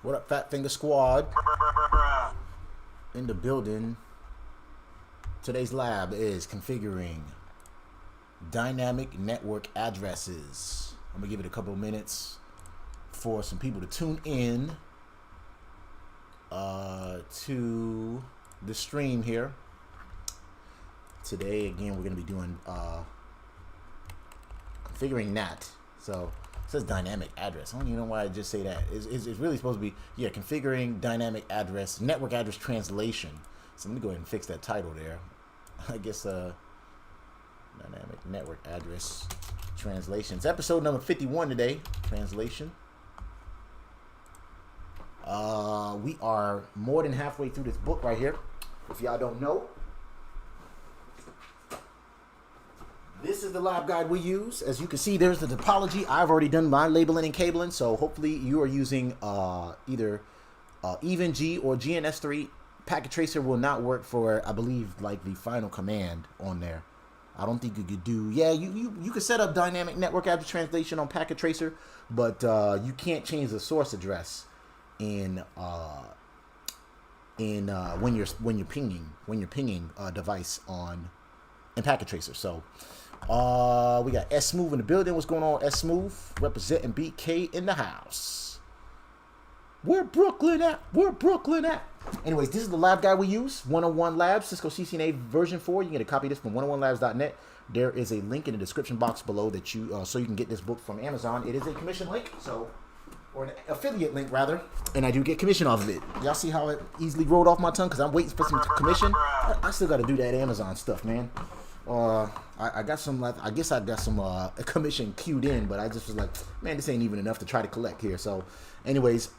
What up, Fat Finger Squad? In the building. Today's lab is configuring dynamic network addresses. I'm gonna give it a couple of minutes for some people to tune in to the stream here. Today, again, we're gonna be doing configuring NAT. So it says dynamic address. I don't even know why I just say that. It's really supposed to be, yeah, configuring dynamic address, network address translation. So let me go ahead and fix that title there. I guess dynamic network address translation. It's episode number 51 today. Translation. We are more than halfway through this book right here. If y'all don't know, this is the lab guide we use. As you can see, there's the topology. I've already done my labeling and cabling, so hopefully you are using either EVG or GNS3. Packet tracer will not work for, I believe, like the final command on there. I don't think you could do, yeah, you could set up dynamic network address translation on packet tracer, but you can't change the source address in when you're pinging a device on in packet tracer. So we got S Smooth in the building. What's going on, S Smooth? Representing BK in the house. Where Brooklyn at? Where Brooklyn at? Anyways, this is the lab guide we use. 101 Labs, Cisco CCNA version 4. You can get a copy of this from 101labs.net. There is a link in the description box below that you so you can get this book from Amazon. It is a commission link, so, or an affiliate link rather, and I do get commission off of it. Y'all see how it easily rolled off my tongue because I'm waiting for some commission. I still got to do that Amazon stuff, man. I got some, I guess I got some commission queued in, but I just was like, man, this ain't even enough to try to collect here. So anyways,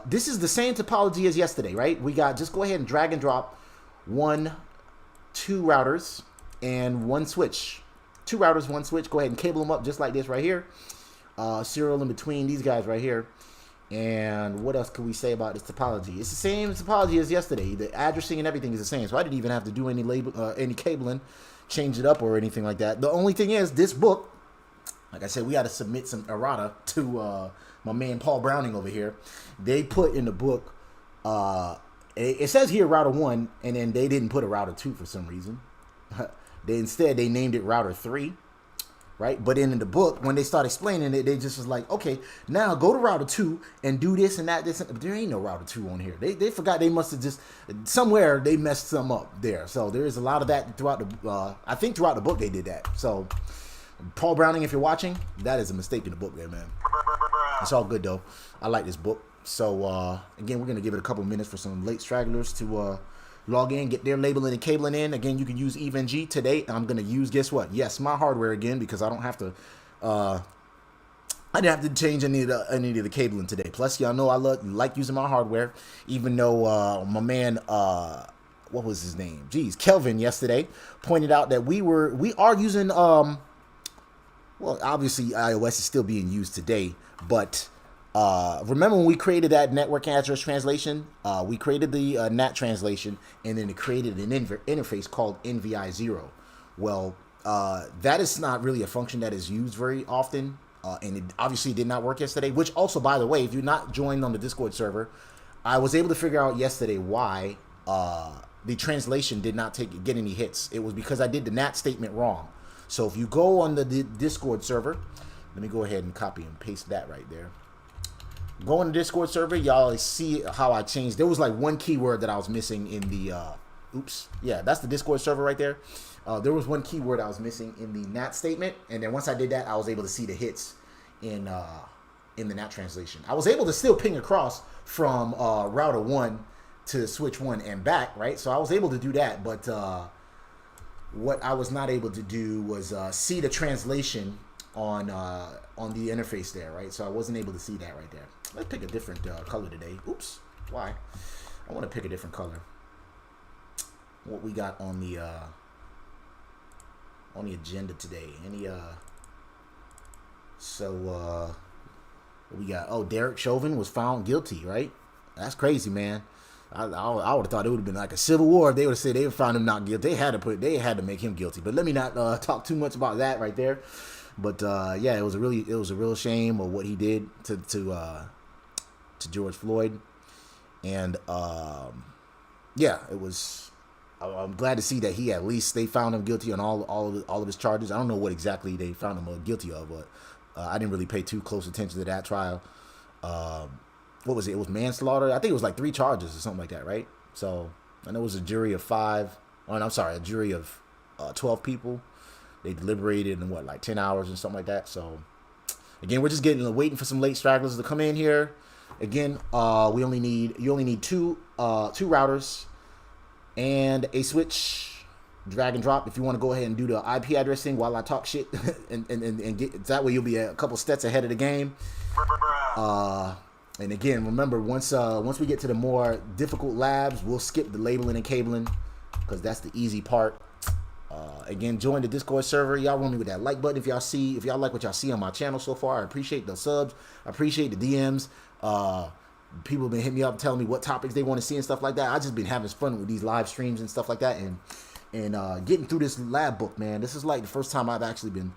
this is the same topology as yesterday, right? We got, just go ahead and drag and drop two routers and one switch. 2 routers, 1 switch. Go ahead and cable them up just like this right here. Serial in between these guys right here. And what else can we say about this topology? It's the same topology as yesterday. The addressing and everything is the same. So I didn't even have to do any any cabling, change it up or anything like that. The only thing is this book, like I said, we got to submit some errata to my man Paul Browning over here. They put in the book, it says here router 1, and then they didn't put a router 2 for some reason. Instead they named it router 3. Right, but in the book, when they start explaining it, they just was like, okay, now go to router 2 and do this and that, this. But there ain't no router 2 on here. They forgot. They must have just somewhere they messed some up there. So there is a lot of that throughout the. I think throughout the book they did that. So Paul Browning, if you're watching, that is a mistake in the book there, man. It's all good though. I like this book. So again, we're gonna give it a couple minutes for some late stragglers to log in, get their labeling and cabling in. Again, you can use EVG. Today, I'm going to use, guess what? Yes, my hardware again, because I don't have to, I didn't have to change any of the cabling today. Plus, y'all know I like using my hardware, even though my man, what was his name? Geez, Kelvin yesterday pointed out that we are using, well, obviously iOS is still being used today, but remember when we created that network address translation? We created the NAT translation, and then it created an interface called NVI0. Well, that is not really a function that is used very often, and it obviously did not work yesterday, which also, by the way, if you're not joined on the Discord server, I was able to figure out yesterday why the translation did not get any hits. It was because I did the NAT statement wrong. So if you go on the Discord server, let me go ahead and copy and paste that right there. Go on the Discord server, y'all see how I changed. There was like one keyword that I was missing in the, oops, yeah, that's the Discord server right there. There was one keyword I was missing in the NAT statement, and then once I did that, I was able to see the hits in the NAT translation. I was able to still ping across from router 1 to switch 1 and back, right? So I was able to do that, but what I was not able to do was see the translation on the interface there, right? So I wasn't able to see that right there. Let's pick a different color today. Oops, why? I want to pick a different color. What we got on the agenda today? What we got? Oh, Derek Chauvin was found guilty, right? That's crazy, man. I would have thought it would have been like a civil war if they would have said they found him not guilty. They had to make him guilty. But let me not talk too much about that right there. But yeah, it was a real shame of what he did to to George Floyd. And yeah, it was. I'm glad to see that he, at least they found him guilty on all of his charges. I don't know what exactly they found him guilty of, but I didn't really pay too close attention to that trial. What was it? It was manslaughter. I think it was like 3 charges or something like that, right? So I know it was a jury of 5. Oh, I'm sorry, a jury of 12 people. They deliberated in like 10 hours and something like that. So again, we're just waiting for some late stragglers to come in here. Again, you only need two routers and a switch, drag and drop. If you want to go ahead and do the IP addressing while I talk shit, and get that way, you'll be a couple steps ahead of the game. And again, remember, once we get to the more difficult labs, we'll skip the labeling and cabling because that's the easy part. Again, join the Discord server. Y'all want me with that like button if y'all like what y'all see on my channel so far. I appreciate the subs. I appreciate the DMs. People have been hitting me up telling me what topics they want to see and stuff like that. I just been having fun with these live streams and stuff like that, and getting through this lab book, man. This is like the first time I've actually been,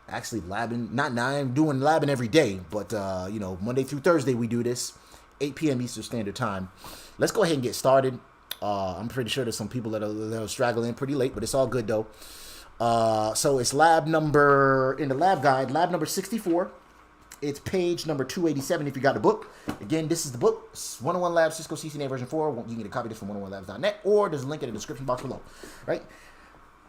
actually labbing. Not now, I'm doing labbing every day, but Monday through Thursday we do this, 8 p.m. Eastern Standard Time. Let's go ahead and get started. I'm pretty sure there's some people that are straggling pretty late, but it's all good though. So it's lab number, in the lab guide, lab number 64. It's page number 287 if you got the book. Again, this is the book. It's 101 Labs Cisco CCNA version 4. You can get a copy of this from 101labs.net, or there's a link in the description box below. Right?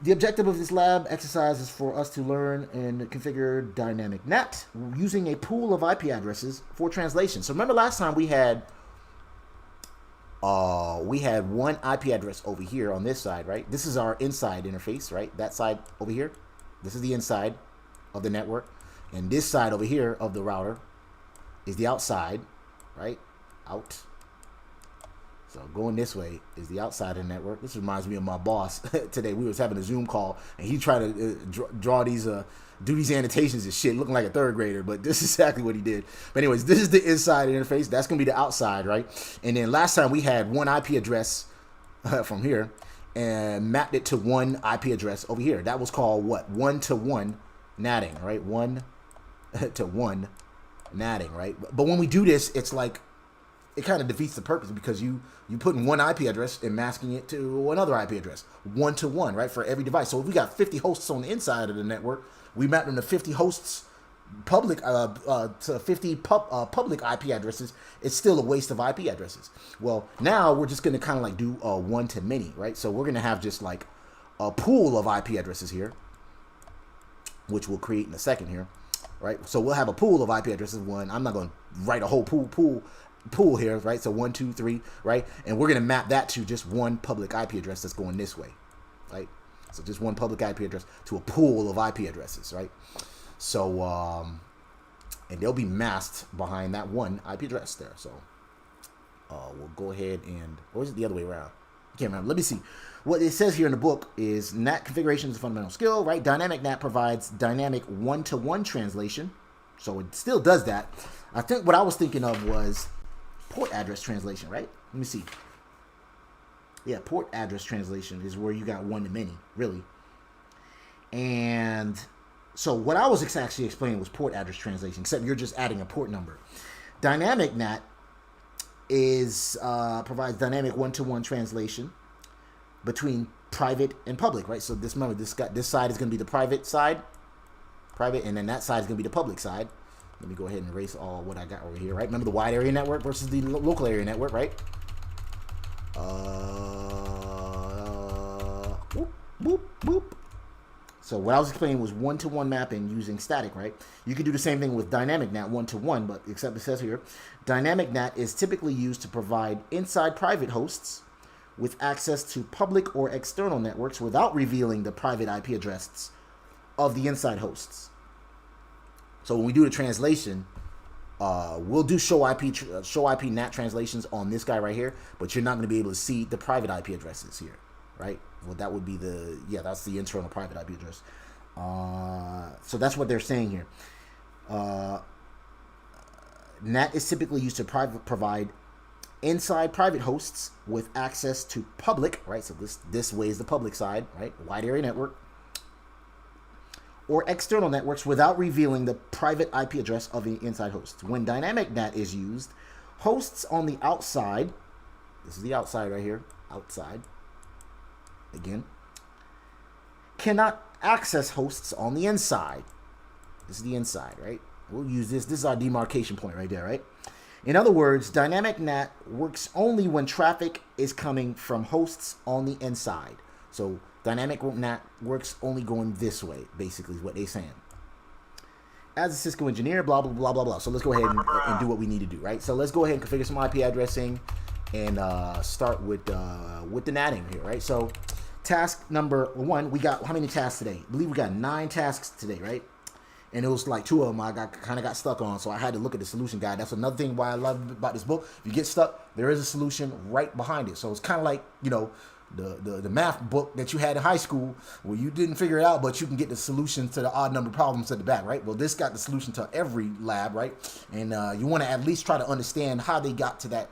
The objective of this lab exercise is for us to learn and configure dynamic NAT using a pool of IP addresses for translation. So remember last time we had one IP address over here on this side, right? This is our inside interface, right? That side over here. This is the inside of the network. And this side over here of the router is the outside, right? Out. So going this way is the outside of the network. This reminds me of my boss today. We was having a Zoom call, and he tried to draw these, do these annotations and shit, looking like a 3rd grader. But this is exactly what he did. But anyways, this is the inside interface. That's gonna be the outside, right? And then last time we had one IP address from here and mapped it to one IP address over here. That was called what? 1-to-1 natting, right? 1-to-1 natting, right? But when we do this, it's like it kind of defeats the purpose because you put in one IP address and masking it to another IP address, 1-to-1, right, for every device. So if we got 50 hosts on the inside of the network, we map them to 50 hosts public to 50 public IP addresses. It's still a waste of IP addresses. Well, now we're just going to kind of like do a one-to-many, right? So we're going to have just like a pool of IP addresses here, which we'll create in a second here. Right, so we'll have a pool of IP addresses. I'm not going to write a whole pool here, right? So 1, 2, 3, right? And we're going to map that to just one public IP address that's going this way, right? So just one public IP address to a pool of IP addresses, right? So, and they'll be masked behind that one IP address there. So we'll go ahead and, or is it the other way around? I can't remember. Let me see. What it says here in the book is NAT configuration is a fundamental skill, right? Dynamic NAT provides dynamic 1-to-1 translation. So it still does that. I think what I was thinking of was port address translation, right? Let me see. Yeah, port address translation is where you got one-to-many, really. And so what I was actually explaining was port address translation, except you're just adding a port number. Dynamic NAT is provides dynamic 1-to-1 translation between private and public, right? So this, remember, this side is going to be the private side, and then that side is going to be the public side. Let me go ahead and erase all what I got over here, right? Remember the wide area network versus the local area network, right? Boop, boop, boop. So what I was explaining was 1-to-1 mapping using static, right? You can do the same thing with dynamic NAT 1-to-1, but except it says here, dynamic NAT is typically used to provide inside private hosts with access to public or external networks without revealing the private IP addresses of the inside hosts. So when we do the translation, we'll do show IP NAT translations on this guy right here, but you're not going to be able to see the private IP addresses here, right? Well, that would be that's the internal private IP address. So that's what they're saying here. NAT is typically used to provide inside private hosts with access to public, right? So this way is the public side, right? Wide area network. Or external networks without revealing the private IP address of the inside host. When dynamic NAT is used, Hosts on the outside, this is the outside right here, outside, again, cannot access hosts on the inside. This is the inside, right? We'll use this. This is our demarcation point right there, right? In other words, dynamic NAT works only when traffic is coming from hosts on the inside. So dynamic NAT works only going this way, basically is what they're saying. As a Cisco engineer, blah, blah, blah, blah, blah. So let's go ahead and do what we need to do, right? So let's go ahead and configure some IP addressing and start with the NATing here, right? So task number 1, we got how many tasks today? I believe we got 9 tasks today, right? And it was like 2 of them I kind of got stuck on, so I had to look at the solution guide. That's another thing why I love about this book. If you get stuck, there is a solution right behind it. So it's kind of like, you know, the math book that you had in high school where you didn't figure it out, but you can get the solution to the odd number problems at the back, right? Well, this got the solution to every lab, right? And you want to at least try to understand how they got to that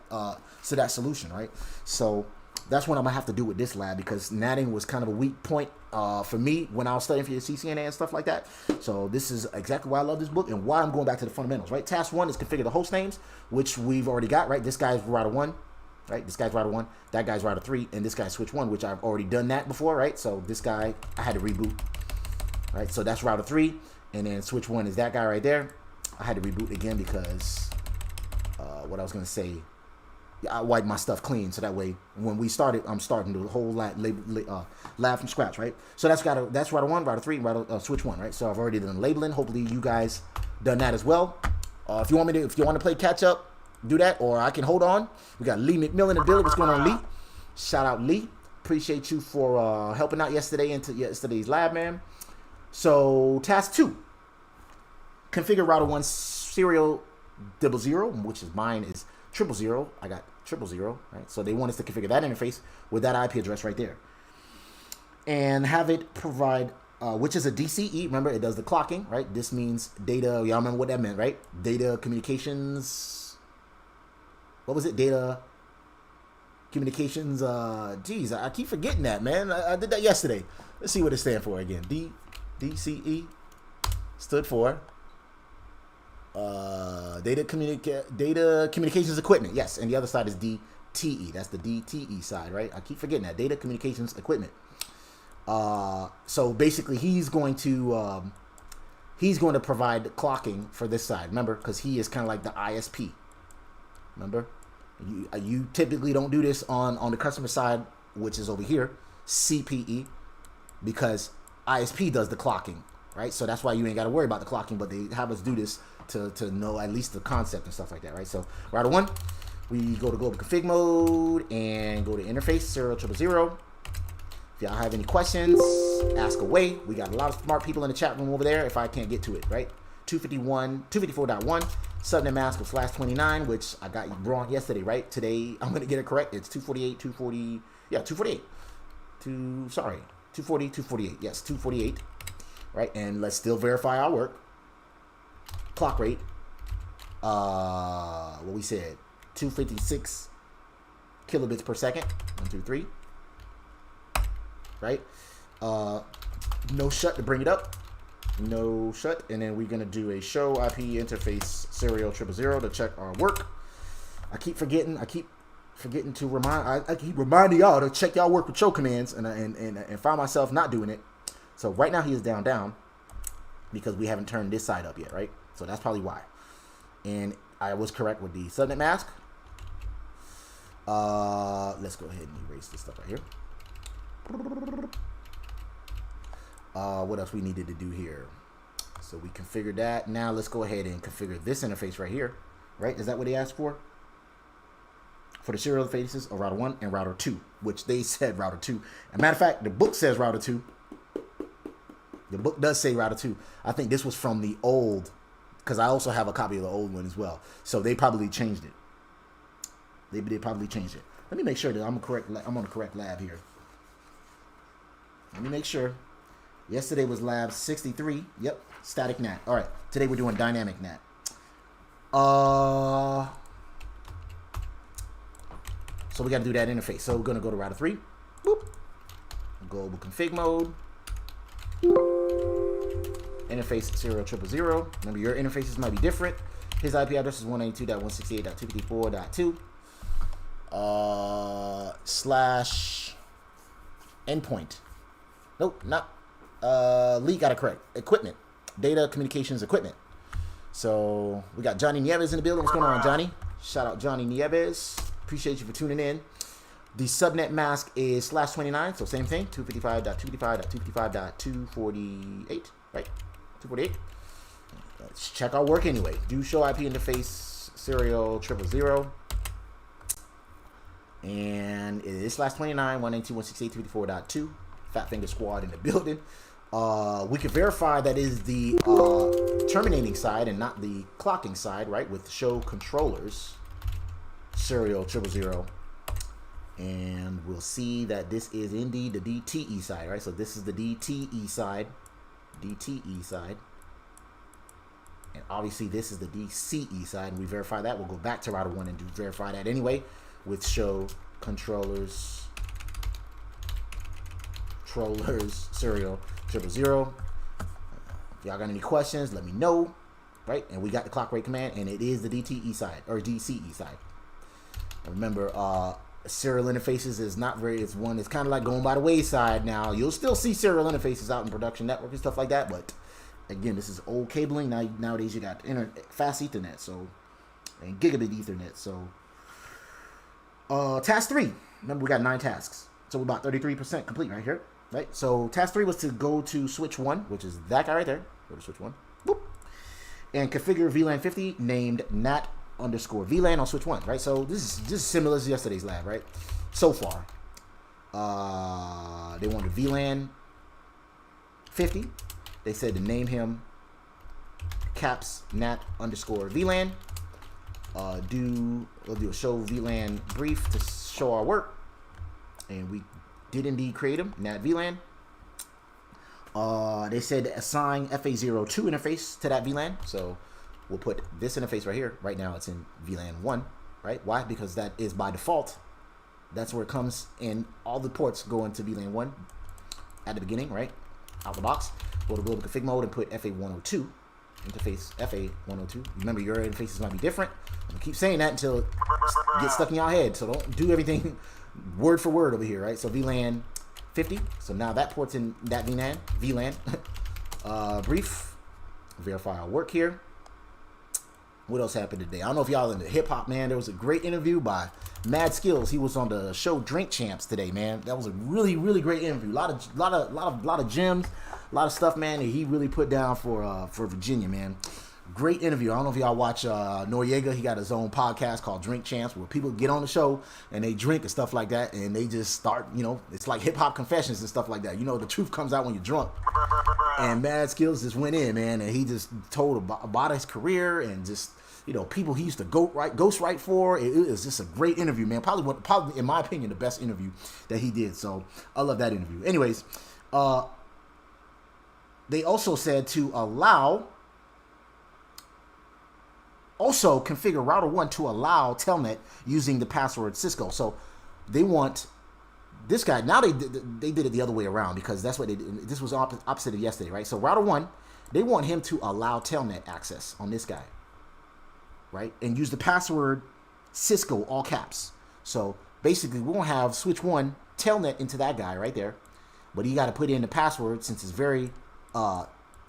solution, right? So that's what I'm gonna have to do with this lab, because natting was kind of a weak point for me when I was studying for the CCNA and stuff like that. So this is exactly why I love this book and why I'm going back to the fundamentals, right? Task 1 is configure the host names, which we've already got, right? This guy's router 1, right? This guy's router 1, that guy's router 3, and this guy's switch 1, which I've already done that before, right? So this guy, I had to reboot, right? So that's router 3, and then switch 1 is that guy right there. I had to reboot again because what I was gonna say, I wiped my stuff clean, so that way when we started, I'm starting the whole lab from scratch, right? So that's router 1, router 3, router switch 1, right? So I've already done labeling. Hopefully you guys done that as well. If you want to play catch up, do that, or I can hold on. We got Lee McMillan in the building. What's going on, Lee? Shout out, Lee. Appreciate you for helping out yesterday into yesterday's lab, man. So task 2, configure router 1 serial 00, which is mine is 000. I got 000, right? So they want us to configure that interface with that IP address right there, and have it provide, which is a DCE. Remember, it does the clocking, right? This means data. Y'all remember what that meant, right? Data communications. What was it? Data communications. Geez, I keep forgetting that, man. I did that yesterday. Let's see what it stands for again. DCE stood for data communications equipment. Yes, and the other side is DTE. That's the DTE side, right? I keep forgetting that. Data communications equipment. So basically he's going to provide the clocking for this side. Remember, because he is kind of like the ISP. Remember, you typically don't do this on the customer side, which is over here, CPE, because ISP does the clocking, right? So that's why you ain't got to worry about the clocking, but they have us do this to know at least the concept and stuff like that, right? So router 1, we go to global config mode and go to interface 000. If y'all have any questions, ask away. We got a lot of smart people in the chat room over there if I can't get to it, right? 254.1 subnet mask of /29, which I got wrong yesterday, right? Today I'm gonna get it correct. It's 240, yeah, 248. 248. Yes, 248. Right, and let's still verify our work. Clock rate, what we said, 256 kilobits per second. 1, 2, 3. Right, no shut to bring it up. No shut, and then we're gonna do a show IP interface serial 000 to check our work. I keep forgetting to remind. I keep reminding y'all to check y'all work with show commands, and find myself not doing it. So right now he is down because we haven't turned this side up yet, right? So that's probably why. And I was correct with the subnet mask. Let's go ahead and erase this stuff right here. What else we needed to do here? So we configured that. Now let's go ahead and configure this interface right here, right? Is that what they asked for? For the serial interfaces of router 1 and router 2, which they said router 2. As a matter of fact, the book says router 2. The book does say router 2. I think this was from the old, because I also have a copy of the old one as well. So they probably changed it. They probably changed it. Let me make sure that I'm on the correct lab here. Let me make sure. Yesterday was lab 63. Yep, static NAT. All right, today we're doing dynamic NAT. So we got to do that interface. So we're going to go to router 3. Boop. Global config mode. Interface 000. Remember, your interfaces might be different. His IP address is 192.168.254.2 slash endpoint. Nope, not Lee got it correct. Equipment, data communications equipment. So we got Johnny Nieves in the building. What's going on, Johnny? Shout out Johnny Nieves. Appreciate you for tuning in. The subnet mask is /29, so same thing, 255.255.255.248, right? 248. Let's check our work anyway. Do show IP interface serial 000. And it is /29, 192.168.254.2. Fat Finger Squad in the building. We can verify that is the terminating side and not the clocking side, right? With show controllers serial 000. And we'll see that this is indeed the DTE side, right? So this is the DTE side. DTE side. And obviously this is the DCE side. And we verify that. We'll go back to router 1 and verify that anyway with show controllers serial 000. If y'all got any questions, let me know, right? And we got the clock rate command, and it is the DTE side or DCE side. And remember, serial interfaces is not very, it's one that's kind of like going by the wayside now. You'll still see serial interfaces out in production network and stuff like that, but again, this is old cabling. Nowadays you got fast Ethernet, so, and gigabit Ethernet. So task 3, remember we got 9 tasks, so we're about 33% complete right here, right? So task 3 was to go to switch 1, which is that guy right there. Go to switch 1, boop, and configure Vlan 50 named Nat_Vlan on switch 1, right? So this is just similar to yesterday's lab, right? So far, they wanted Vlan 50. They said to name him caps Nat_Vlan. We'll do a show Vlan brief to show our work, and we did indeed create him, Nat Vlan. They said assign FA02 interface to that Vlan, so we'll put this interface right here. Right now it's in Vlan 1, right? Why? Because that is by default. That's where it comes in. All the ports go into Vlan 1 at the beginning, right? Out the box. Go to global config mode and put FA102 interface FA102. Remember, your interfaces might be different. I'm gonna keep saying that until it gets stuck in your head. So don't do everything word for word over here, right? So Vlan 50. So now that port's in that Vlan. Brief. Verify our work here. What else happened today? I don't know if y'all into hip hop, man. There was a great interview by Mad Skills. He was on the show Drink Champs today, man. That was a really, really great interview. A lot of gems, a lot of stuff, man, that he really put down for Virginia, man. Great interview. I don't know if y'all watch Noriega. He got his own podcast called Drink Champs, where people get on the show and they drink and stuff like that, and they just start, you know, it's like hip hop confessions and stuff like that. You know, the truth comes out when you're drunk. And Mad Skills just went in, man, and he just told about his career and just, you know, people he used to ghost write for. It was just a great interview, man. Probably, in my opinion, the best interview that he did. So I love that interview. Anyways, they also said to also configure router 1 to allow Telnet using the password Cisco. So they want this guy. Now they did it the other way around, because that's what they did. This was opposite of yesterday, right? So router 1, they want him to allow Telnet access on this guy, right? And use the password Cisco, all caps. So basically, we won't have switch 1 Telnet into that guy right there, but you got to put in the password, since it's very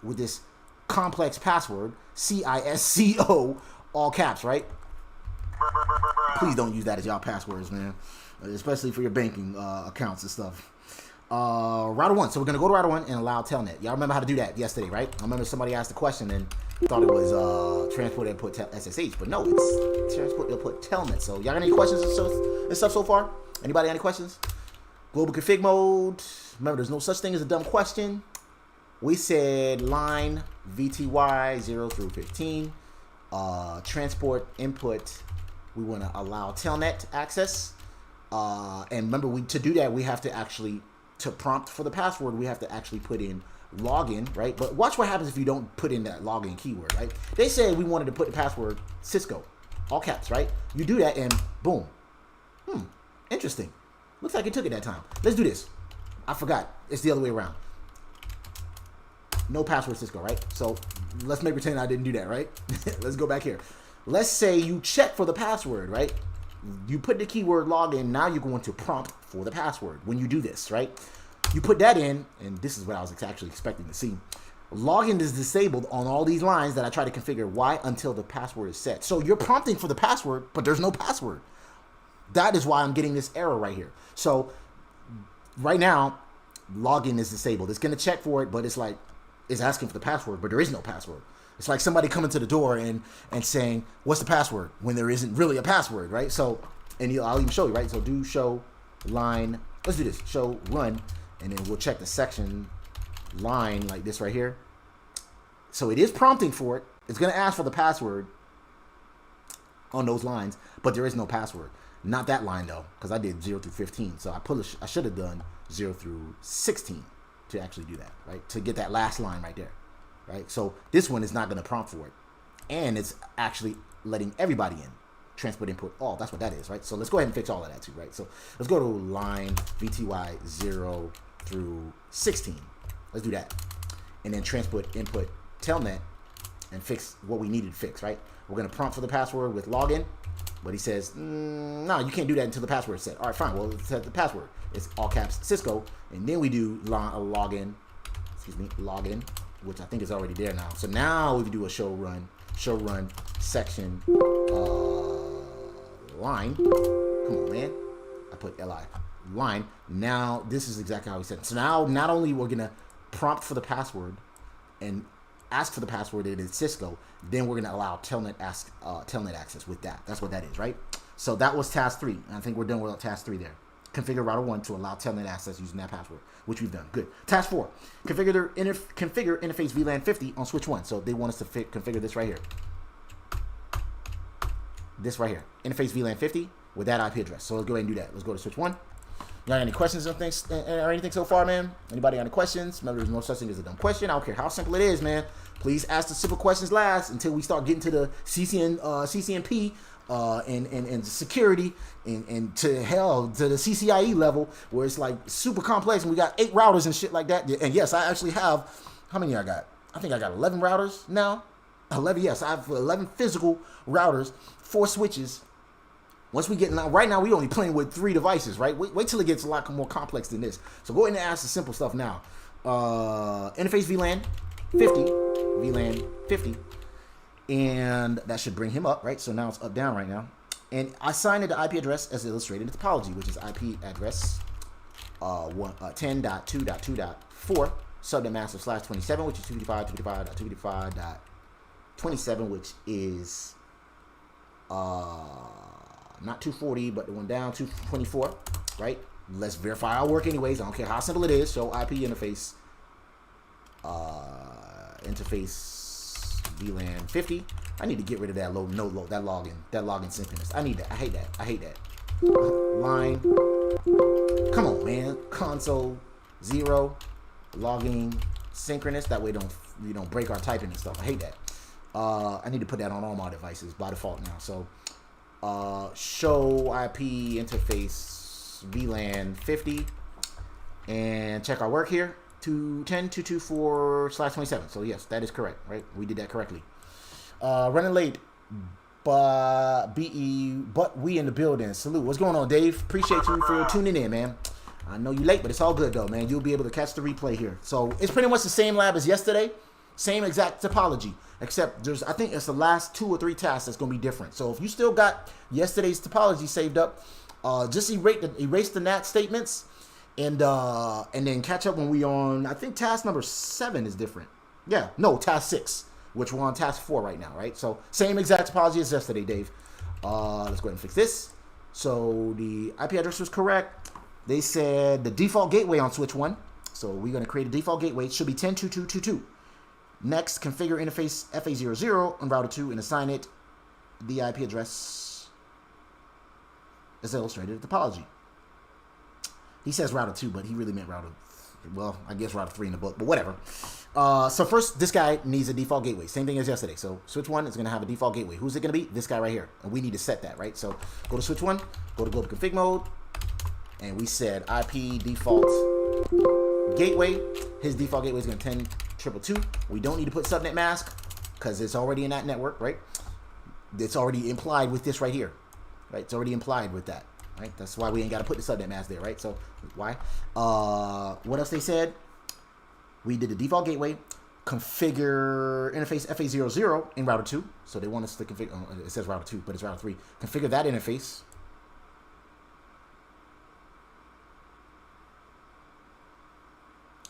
with this complex password, CISCO, all caps, right? Please don't use that as y'all passwords, man, especially for your banking accounts and stuff. Router 1. So we're gonna go to router 1 and allow Telnet. Y'all remember how to do that yesterday, right? I remember somebody asked a question and thought it was transport input SSH, but no, it's transport input Telnet. So y'all got any questions and stuff so far? Anybody got any questions? Global config mode. Remember, there's no such thing as a dumb question. We said line VTY 0 through 15. Transport input, we want to allow Telnet access. And remember, to do that, we have to actually, to prompt for the password, we have to actually put in login, right? But watch what happens if you don't put in that login keyword, right? They said we wanted to put the password Cisco, all caps, right? You do that and boom. Interesting. Looks like it took it that time. Let's do this. I forgot. It's the other way around. no password Cisco, right? So let's make pretend I didn't do that, right? Let's go back here. Let's say you check for the password, right? You put the keyword login. Now you're going to prompt for the password when you do this, right? You put that in, and this is what I was actually expecting to see. Login is disabled on all these lines that I try to configure. Why? Until the password is set. So you're prompting for the password, but there's no password. That is why I'm getting this error right here. So right now, login is disabled. It's going to check for it, but it's like, it's asking for the password, but there is no password. It's like somebody coming to the door and saying, what's the password? When there isn't really a password, right? So, and I'll even show you, right? So do show line, let's do this, show run, and then we'll check the section line like this right here. So it is prompting for it. It's going to ask for the password on those lines, but there is no password. Not that line though, because I did 0 through 15. So I should have done 0 through 16 to actually do that, right? To get that last line right there, right? So this one is not going to prompt for it, and it's actually letting everybody in. Transport input all. That's what that is, right? So let's go ahead and fix all of that too, right? So let's go to line VTY 0 through 16. Let's do that, and then transport input Telnet and fix what we needed to fix, right? We're going to prompt for the password with login. But he says, no, you can't do that until the password is set. All right, fine. Well, let's set the password. It's all caps Cisco. And then we do login, which I think is already there now. So now we do a show run section line. Come on, man. I put LI line. Now this is exactly how we set it. So now not only we're going to prompt for the password and ask for the password in Cisco, then we're going to allow Telnet access with that. That's what that is, right? So that was task 3. And I think we're done with task 3 there. Configure router 1 to allow Telnet access using that password, which we've done. Good. Task 4. Configure interface Vlan 50 on switch 1. So they want us to configure this right here. This right here. Interface Vlan 50 with that IP address. So let's go ahead and do that. Let's go to switch 1. You got any questions or anything so far, man? Anybody got any questions? Remember, there's no such thing as a dumb question. I don't care how simple it is, man. Please ask the simple questions last until we start getting to the CCNP and security and to hell to the CCIE level where it's like super complex and we got 8 routers and shit like that. And yes, I actually have, how many I got? I think I got 11 routers now. 11, yes, I have 11 physical routers, 4 switches. Once we get, right now we only playing with 3 devices, right? Wait till it gets a lot more complex than this. So go ahead and ask the simple stuff now. Interface VLAN 50, and that should bring him up, right? So now it's up down right now. And I assigned it the IP address as illustrated in the topology, which is IP address 10.2.2.4 subnet master /27, which is 255.255.255.27, which is not 240, but the one down, 224, right? Let's verify our work anyways. I don't care how simple it is. So IP interface, interface VLAN 50. I need to get rid of that that login synchronous. I need that. I hate that. Line. Come on, man. Console 0. Logging synchronous. That way you don't break our typing and stuff. I hate that. I need to put that on all my devices by default now. So show IP interface VLAN 50 and check our work here. 210.224/27. So yes, that is correct, right? We did that correctly. Running late, but we in the building. Salute. What's going on, Dave? Appreciate you for tuning in, man. I know you late, but it's all good though, man. You'll be able to catch the replay here. So it's pretty much the same lab as yesterday, same exact topology, except I think it's the last 2 or 3 tasks that's gonna be different. So if you still got yesterday's topology saved up, just erase the NAT statements. And then catch up when we on, I think task number 7 is different. Yeah, no, task 6, which we're on task 4 right now, right? So same exact topology as yesterday, Dave. Let's go ahead and fix this. So the IP address was correct. They said the default gateway on switch 1. So we're going to create a default gateway. It should be 10.2.2.2.2. Next, configure interface FA00 on router 2 and assign it the IP address as illustrated in the topology. He says router 2, but he really meant router, well, I guess router 3 in the book, but whatever. So first, this guy needs a default gateway. Same thing as yesterday. So switch 1 is going to have a default gateway. Who's it going to be? This guy right here. And we need to set that, right? So go to switch 1, go to global config mode, and we said IP default gateway. His default gateway is going to 222. We don't need to put subnet mask because it's already in that network, right? It's already implied with this right here, right? It's already implied with that, right? That's why we ain't got to put the subnet mask there, right? So why? What else they said? We did the default gateway, configure interface FA00 in router 2. So they want us to configure, it says router 2, but it's router 3. Configure that interface.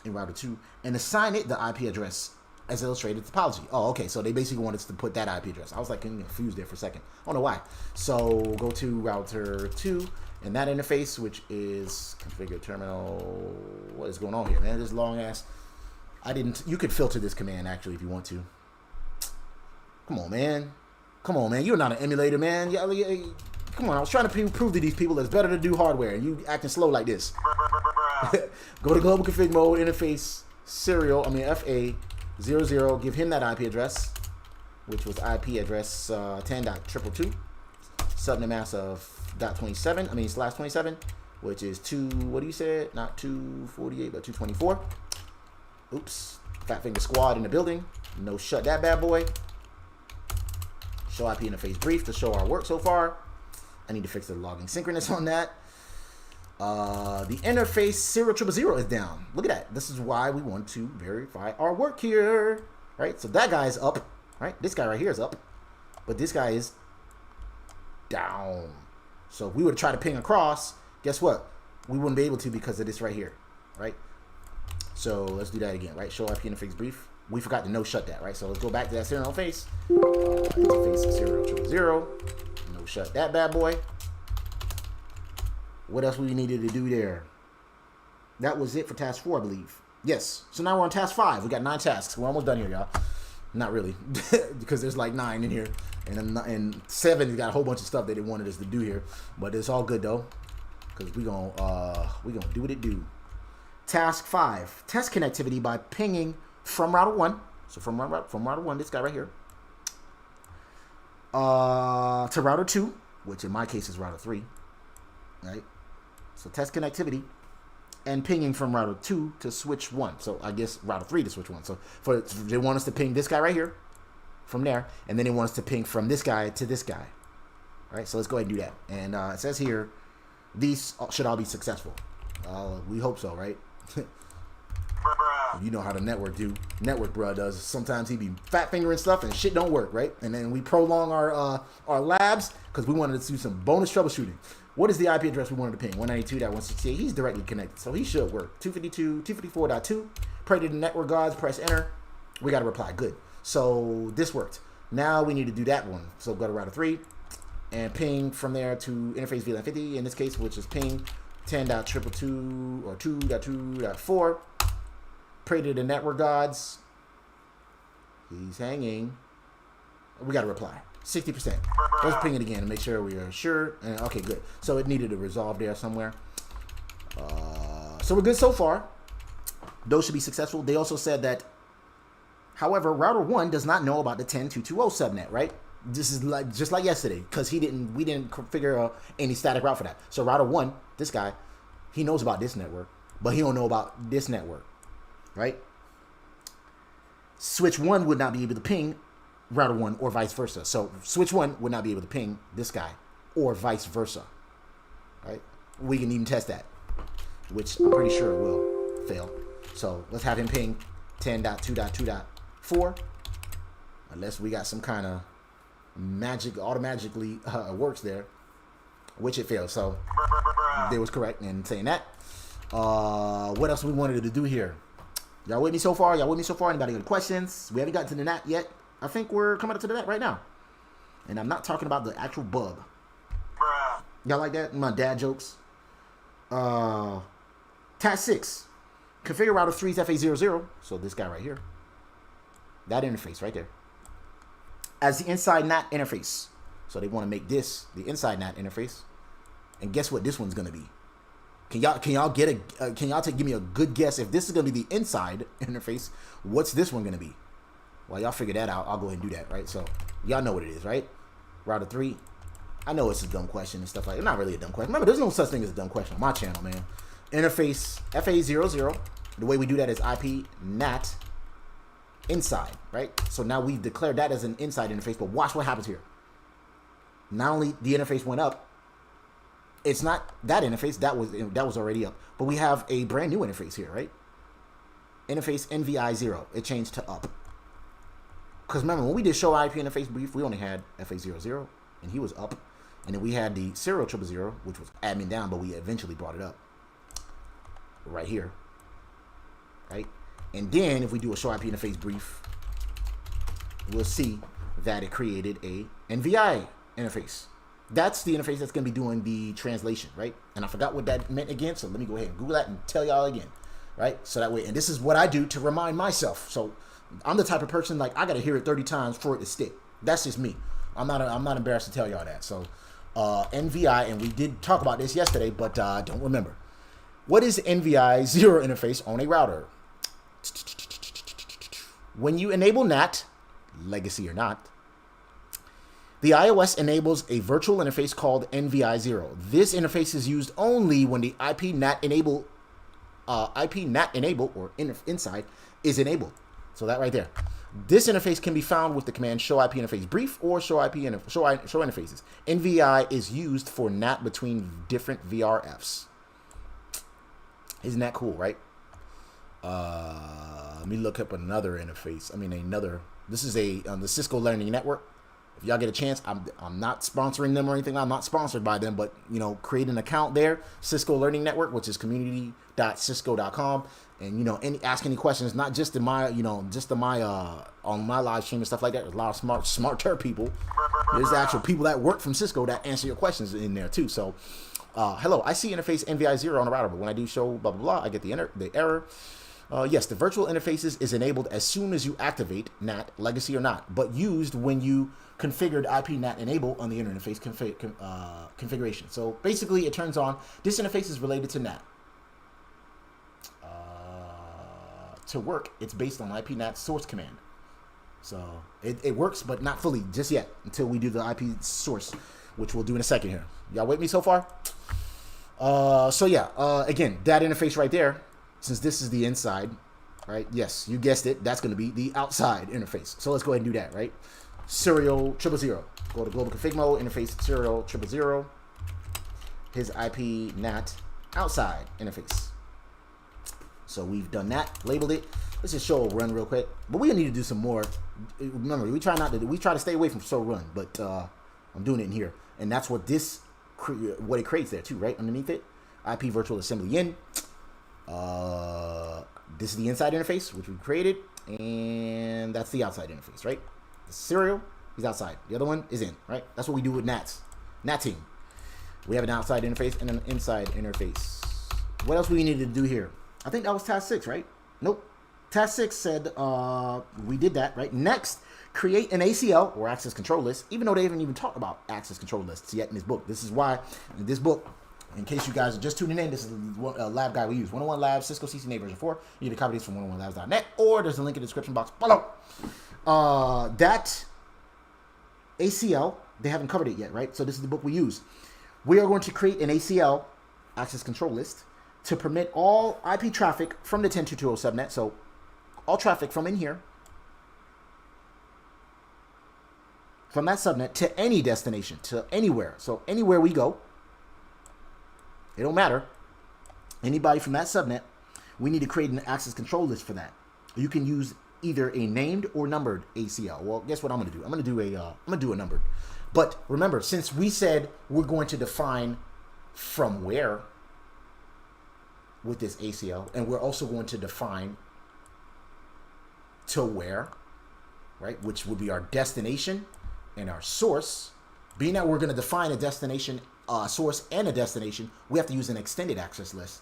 In router 2 and assign it the IP address as illustrated topology. Oh, okay. So they basically want us to put that IP address. I was like confused there for a second. I don't know why. So go to router 2 and that interface, which is configure terminal. What is going on here, man? This long ass. You could filter this command actually if you want to. Come on, man. Come on, man. You're not an emulator, man. Yeah, come on. I was trying to prove to these people that it's better to do hardware. You acting slow like this. Go to global config mode, interface serial, FA00, give him that IP address, which was IP address 10.222, subnet mask of /27, which is 2, what do you say? Not 248, but 224. Oops. Fat Finger Squad in the building. No shut that bad boy. Show IP interface brief to show our work so far. I need to fix the logging synchronous on that. The interface 000 is down. Look at that. This is why we want to verify our work here, right? So that guy is up, right? This guy right here is up, but this guy is down. So if we were to try to ping across, guess what? We wouldn't be able to because of this right here, right? So let's do that again, right? Show IP interface brief. We forgot to no shut that, right? So let's go back to that serial interface. Interface 000. No shut that bad boy. What else we needed to do there? That was it for task 4, I believe. Yes. So now we're on task 5. We got 9 tasks. We're almost done here, y'all. Not really, because there's like 9 in here, and 7 has got a whole bunch of stuff that they wanted us to do here. But it's all good though, because we gonna do what it do. Task 5: test connectivity by pinging from router 1. So from router 1, this guy right here, to router 2, which in my case is router 3, right? So test connectivity and pinging from router 2 to switch 1. So I guess router 3 to switch 1. So they want us to ping this guy right here from there, and then they want us to ping from this guy to this guy. All right, so let's go ahead and do that. And it says here, these should all be successful. We hope so, right? You know how the NetworkBruh does. Sometimes he be fat fingering stuff and shit don't work, right? And then we prolong our labs because we wanted to do some bonus troubleshooting. What is the IP address we wanted to ping? 192.168. He's directly connected, so he should work. 252, 254.2. Pray to the network gods. Press enter. We got to reply. Good. So this worked. Now we need to do that one. So go to router 3 and ping from there to interface Vlan 50 in this case, which is ping 10.222 or 2.2.4. Pray to the network gods. He's hanging. We got to reply. 60%. Let's ping it again and make sure we are sure. And okay, good. So it needed a resolve there somewhere. So we're good so far. Those should be successful. They also said that, however, router 1 does not know about the 10.220 subnet, right? This is like just like yesterday because we didn't configure any static route for that. So router 1, this guy, he knows about this network, but he don't know about this network, right? Switch 1 would not be able to ping router 1 or vice versa. So switch 1 would not be able to ping this guy or vice versa, right? We can even test that, which I'm pretty sure will fail. So let's have him ping 10.2.2.4 unless we got some kind of magic automatically works there, which it failed. So they was correct in saying that. What else we wanted to do here? Y'all with me so far? Anybody got questions? We haven't gotten to the NAT yet. I think we're coming up to the NAT right now. And I'm not talking about the actual bug. Y'all like that? My dad jokes. Task 6. Configure router 3's FA00. So this guy right here. That interface right there. As the inside NAT interface. So they want to make this the inside NAT interface. And guess what this one's going to be? Can y'all give me a good guess if this is going to be the inside interface? What's this one going to be? Well, y'all figure that out. I'll go ahead and do that, right? So y'all know what it is, right? Router 3. I know it's a dumb question and stuff like that. Not really a dumb question. Remember, there's no such thing as a dumb question on my channel, man. Interface FA00. The way we do that is IP NAT inside, right? So now we've declared that as an inside interface, but watch what happens here. Not only the interface went up, it's not that interface, that was already up, but we have a brand new interface here, right? Interface NVI 0, it changed to up. Because remember, when we did show IP interface brief, we only had FA00, and he was up. And then we had the serial 000, which was admin down, but we eventually brought it up. Right here. Right? And then, if we do a show IP interface brief, we'll see that it created a NVI interface. That's the interface that's going to be doing the translation, right? And I forgot what that meant again, so let me go ahead and Google that and tell y'all again. Right? So that way, and this is what I do to remind myself. So I'm the type of person, like, I got to hear it 30 times for it to stick. That's just me. I'm not embarrassed to tell y'all that. So NVI, and we did talk about this yesterday, but don't remember. What is NVI 0 interface on a router? When you enable NAT, legacy or not, the iOS enables a virtual interface called NVI 0. This interface is used only when the IP NAT enable or inside is enabled. So that right there. This interface can be found with the command show IP interface brief or show interfaces. NVI is used for NAT between different VRFs. Isn't that cool, right? Let me look up another interface. This is the Cisco Learning Network. If y'all get a chance, I'm not sponsoring them or anything. I'm not sponsored by them, but create an account there, Cisco Learning Network, which is community.cisco.com, and ask any questions, not just in my on my live stream and stuff like that. There's a lot of smarter people. There's actual people that work from Cisco that answer your questions in there too. So, hello, I see interface NVI 0 on the router, but when I do show blah blah blah, I get the error. Yes, the virtual interfaces is enabled as soon as you activate NAT, legacy or not, but used when you configured IP NAT enable on the interface configuration. So basically, it turns on. This interface is related to NAT. To work, it's based on IP NAT source command. So it works, but not fully just yet until we do the IP source, which we'll do in a second here. Y'all with me so far? Again, that interface right there. Since this is the inside, right? Yes, you guessed it. That's going to be the outside interface. So let's go ahead and do that, right? Serial 000. Go to global config mode, interface serial 000. His IP NAT outside interface. So we've done that, labeled it. Let's just show a run real quick. But we need to do some more. Remember, we try to stay away from show run, but I'm doing it in here. And that's what what it creates there too, right? Underneath it, IP virtual assembly in. This is the inside interface, which we created, and that's the outside interface, right? The serial is outside. The other one is in, right? That's what we do with NATs. NAT team. We have an outside interface and an inside interface. What else we needed to do here? I think that was task 6, right? Nope. Task 6 said we did that, right? Next, create an ACL or access control list, even though they haven't even talked about access control lists yet in this book. This is why in this book, in case you guys are just tuning in, this is the lab guide we use. 101 Labs, Cisco CCNA version 4. You can copy these from 101labs.net, or there's a link in the description box below. That ACL, they haven't covered it yet, right? So this is the book we use. We are going to create an ACL, access control list, to permit all IP traffic from the 10.220 subnet. So all traffic from in here, from that subnet to any destination, to anywhere. So anywhere we go, it don't matter. Anybody from that subnet, we need to create an access control list for that. You can use either a named or numbered ACL. Well, guess what I'm going to do? I'm going to do a numbered. But remember, since we said we're going to define from where with this ACL, and we're also going to define to where, right? Which would be our destination and our source. Being that we're going to define a destination, source, and a destination, we have to use an extended access list,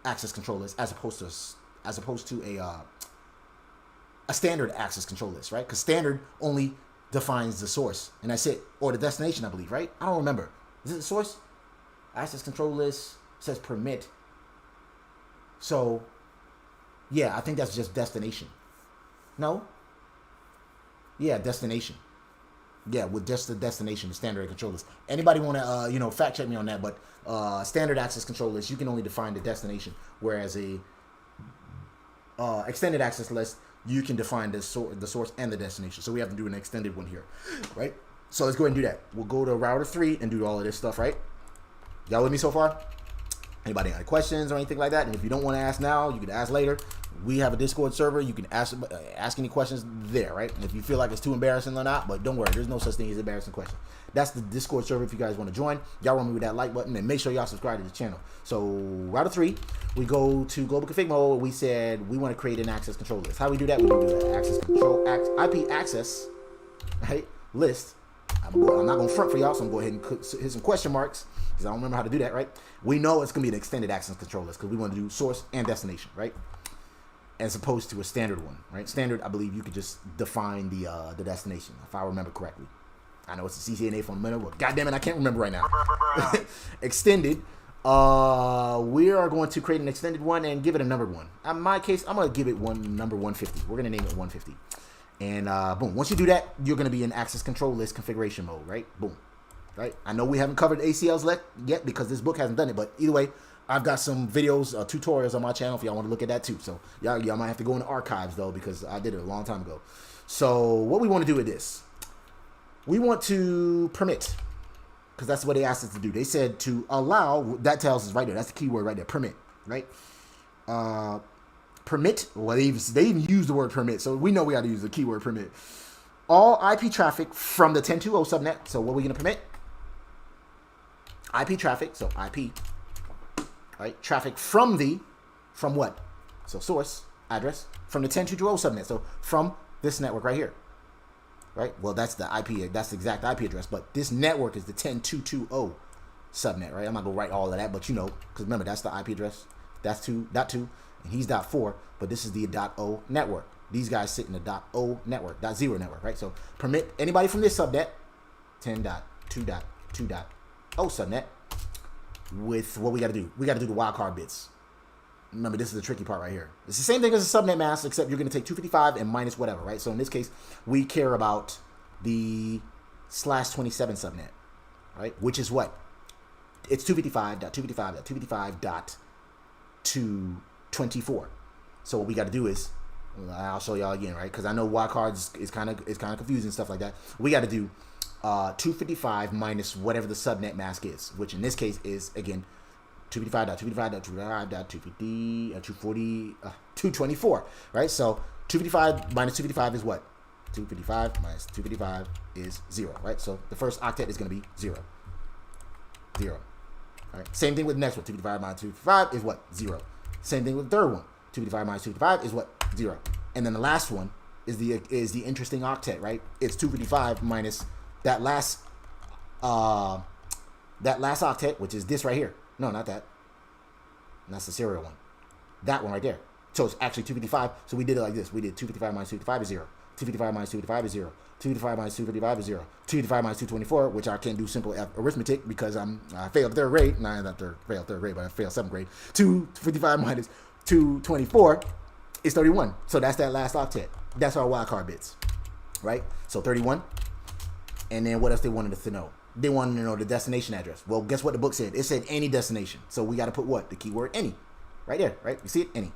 access control list, as opposed to a standard access control list, right? Because standard only defines the source, and that's it, or the destination, I believe, right? I don't remember. Is it the source? Access control list says permit. So, yeah, I think that's just destination. No? Yeah, destination. Yeah, with just the destination, the standard control list. Anybody want to, fact check me on that? But standard access control list, you can only define the destination, whereas a extended access list you can define the source and the destination. So we have to do an extended one here, right? So let's go ahead and do that. We'll go to router 3 and do all of this stuff, right? Y'all with me so far? Anybody got any questions or anything like that? And if you don't want to ask now, you can ask later. We have a Discord server. You can ask any questions there, right? And if you feel like it's too embarrassing or not, but don't worry, there's no such thing as embarrassing questions. That's the Discord server if you guys want to join. Y'all run me with that like button and make sure y'all subscribe to the channel. So router 3, we go to global config mode. We said we want to create an access control list. How do we do that? We do that access control IP access, right? List. I'm not going to front for y'all, so I'm going to go ahead and hit some question marks because I don't remember how to do that, right? We know it's going to be an extended access control list because we want to do source and destination, right? As opposed to a standard one, right? Standard, I believe you could just define the destination, if I remember correctly. I know it's a CCNA from a minute, but goddamn it, I can't remember right now. Extended, we are going to create an extended one and give it a numbered one. In my case, I'm going to give it number 150. We're going to name it 150. And boom, once you do that, you're going to be in access control list configuration mode, right? Boom, right? I know we haven't covered ACLs yet because this book hasn't done it, but either way, I've got some videos, tutorials on my channel if y'all want to look at that too. So y'all might have to go in the archives though because I did it a long time ago. So what we want to do with this, we want to permit, because that's what they asked us to do. They said to allow, that tells us right there, that's the key word right there, permit, right? Permit, well, they even use the word permit, so we know we got to use the keyword permit. All IP traffic from the 10.2.0 subnet. So what are we going to permit? IP traffic, so IP, right? Traffic from what? So source, address, from the 10.2.0 subnet. So from this network right here, right? Well, that's the IP, that's the exact IP address, but this network is the 10.2.2.0 subnet, right? I'm not going to write all of that, but you know, because remember, that's the IP address. That's 2.2. And he's .4, but this is the .0 network. These guys sit in the .0 network, .0 network, right? So permit anybody from this subnet, 10.2.2.0 subnet, with what we got to do. We got to do the wildcard bits. Remember, this is the tricky part right here. It's the same thing as a subnet mask, except you're going to take 255 and minus whatever, right? So in this case, we care about the /27 subnet, right? Which is what? It's 255.255.224. So what we got to do is, I'll show y'all again, right? Because I know wildcards is kind of confusing, stuff like that. We got to do 255 minus whatever the subnet mask is, which in this case is again 254, right? So 255 minus 255 is what? 255 minus 255 is 0, right? So the first octet is going to be 0. All right. Same thing with the next one. 255 minus 255 is what? 0. Same thing with the third one. 255 minus 255 is what? 0. And then the last one is the interesting octet, right? It's 255 minus that last octet, which is this right here. No, not that. And that's the serial one. That one right there. So it's actually 255. So we did it like this. We did 255 minus 255 is 0. 255 minus 255 is 0. 255 minus 255 is 0. 255 minus 224, which I can't do simple arithmetic because I failed third grade. No, not failed third grade, but I failed 7th grade. 255 minus 224 is 31. So that's that last octet. That's our wildcard bits, right? So 31. And then what else they wanted us to know? They wanted to know the destination address. Well, guess what the book said? It said any destination. So we got to put what? The keyword any. Right there, right? You see it? Any.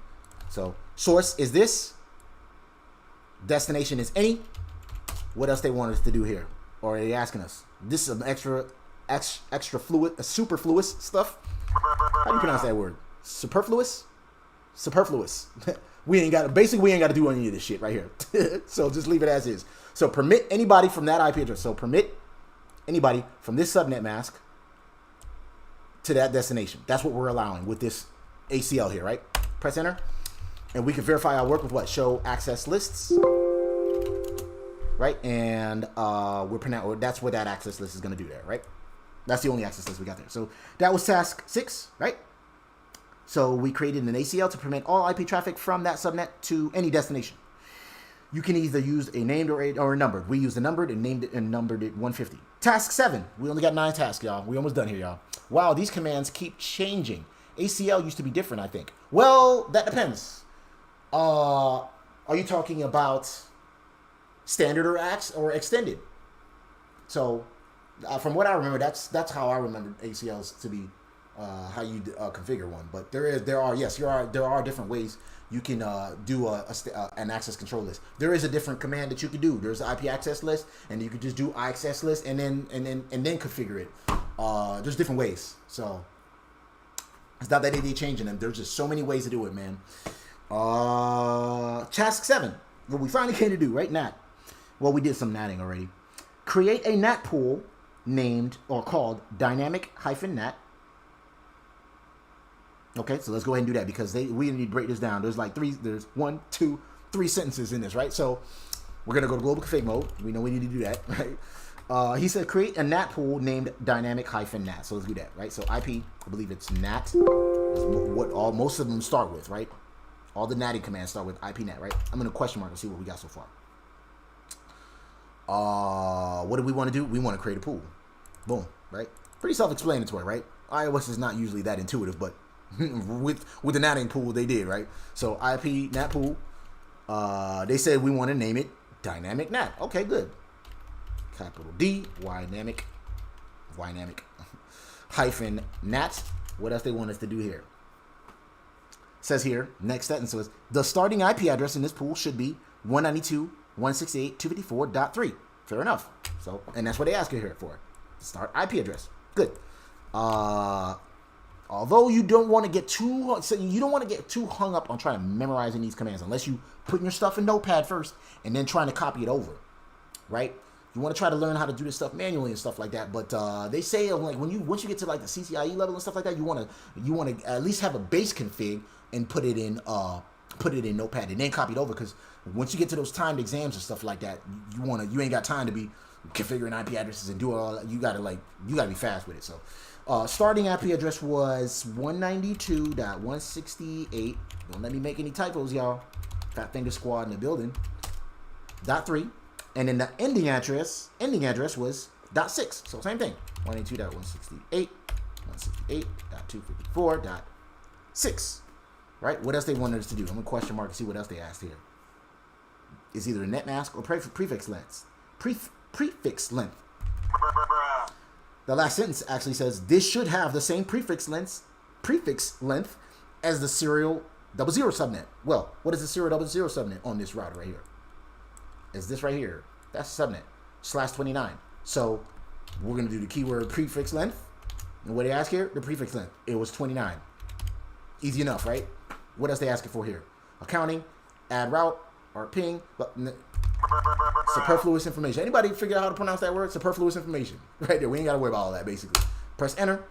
So source is this. Destination is any. What else they want us to do here? Or are they asking us? This is some extra fluid, superfluous stuff. How do you pronounce that word? Superfluous? Superfluous. we ain't got to do any of this shit right here. So just leave it as is. So permit anybody from that IP address. So permit anybody from this subnet mask to that destination. That's what we're allowing with this ACL here, right? Press enter. And we can verify our work with what? Show access lists. Right? And that's what that access list is going to do there, right? That's the only access list we got there. So that was task 6, right? So we created an ACL to permit all IP traffic from that subnet to any destination. You can either use a named or a numbered. We used a numbered and named it and numbered it 150. Task 7. We only got 9 tasks, y'all. We almost done here, y'all. Wow, these commands keep changing. ACL used to be different, I think. Well, that depends. Are you talking about standard or extended? So from what I remember, that's how I remember ACLs to be how you configure one. But there are different ways you can do an access control list. There is a different command that you can do. There's an IP access list, and you can just do access list and then configure it. There's different ways. So it's not that they're changing them. There's just so many ways to do it, man. Task 7. What we finally came to do, right? Nat. Well, we did some natting already. Create a Nat Pool named or called Dynamic-Nat. Okay, so let's go ahead and do that because we need to break this down. There's like three sentences in this, right? So we're gonna go to global config mode. We know we need to do that, right? He said create a Nat pool named Dynamic-Nat. So let's do that, right? So IP, I believe it's Nat. Is what most of them start with, right? All the natting commands start with IPNet, right? I'm gonna question mark and see what we got so far. What do we want to do? We want to create a pool. Boom, right? Pretty self-explanatory, right? iOS is not usually that intuitive, but with the natting pool they did, right? So IP Nat pool. They said we want to name it Dynamic Nat. Okay, good. Capital D Ynamic hyphen Nat. What else they want us to do here? Says here, next sentence was the starting IP address in this pool should be 192.168.254.3. Fair enough. So, and that's what they ask you here for. Start IP address. Good. Although you don't want to get too hung up on trying to memorizing these commands unless you putting your stuff in Notepad first and then trying to copy it over, right? You want to try to learn how to do this stuff manually and stuff like that. But they say like once you get to like the CCIE level and stuff like that, you want to at least have a base config and put it in Notepad and then copy it over, because once you get to those timed exams and stuff like that, you ain't got time to be configuring IP addresses and do all that. You gotta be fast with it. So starting IP address was 192.168. Don't let me make any typos, y'all. Fat Finger Squad in the building. .3, and then the ending address was .6. So same thing. 192.168.254.6. Right? What else they wanted us to do? I'm gonna question mark and see what else they asked here. It's either a net mask or prefix length. Prefix length. The last sentence actually says this should have the same prefix length as the serial 00 subnet. Well, what is the serial 00 subnet on this router right here? Is this right here? That's subnet /29. So we're gonna do the keyword prefix length. And what they ask here? The prefix length. It was 29. Easy enough, right? What else they asking for here? Accounting, add route, or ping, superfluous information. Anybody figure out how to pronounce that word? Superfluous information. Right there. We ain't got to worry about all that, basically. Press enter.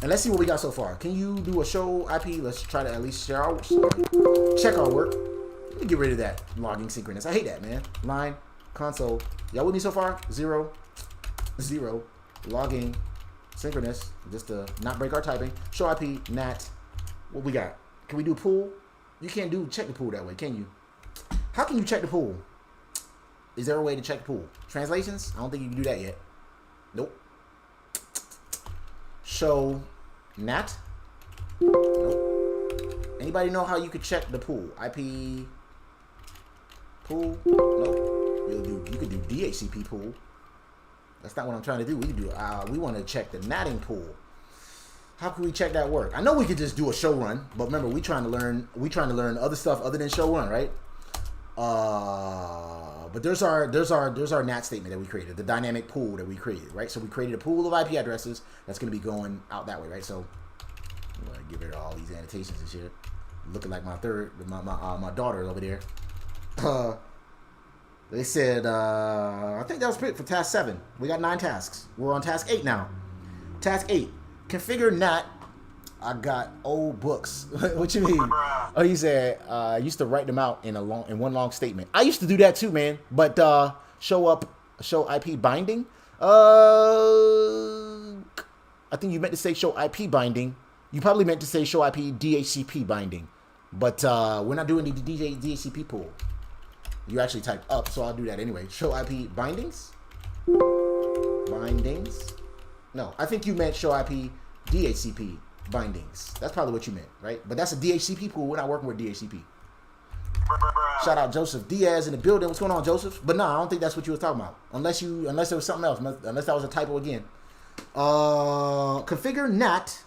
And let's see what we got so far. Can you do a show IP? Let's try to at least check our work. Let me get rid of that logging synchronous. I hate that, man. Line, console. Y'all with me so far? 0, logging, synchronous. Just to not break our typing. Show IP, NAT. What we got? Can we do pool? You can't check the pool that way, can you? How can you check the pool? Is there a way to check the pool? Translations? I don't think you can do that yet. Nope. Show NAT? Nope. Anybody know how you could check the pool? IP pool? Nope. You could do DHCP pool. That's not what I'm trying to do. We want to check the natting pool. How can we check that work? I know we could just do a show run, but remember we trying to learn other stuff other than show run, right? But there's our NAT statement that we created, the dynamic pool that we created, right? So we created a pool of IP addresses that's going to be going out that way, right? So I'm going to get rid of all these annotations and shit. Looking like my daughter over there. They said I think that was it for task 7. We got 9 tasks. We're on task 8 now. Task 8. Configure NAT. I got old books. What you mean? Oh, he said I used to write them out in one long statement. I used to do that too, man. But show IP binding. I think you meant to say show IP binding. You probably meant to say show IP DHCP binding. But we're not doing the DHCP pool. You actually typed up, so I'll do that anyway. Show IP bindings. Bindings. No, I think you meant show IP DHCP bindings. That's probably what you meant, right? But that's a DHCP pool. We're not working with DHCP. Shout out Joseph Diaz in the building. What's going on, Joseph? But no, I don't think that's what you were talking about. Unless there was something else. Unless that was a typo again. Configure NAT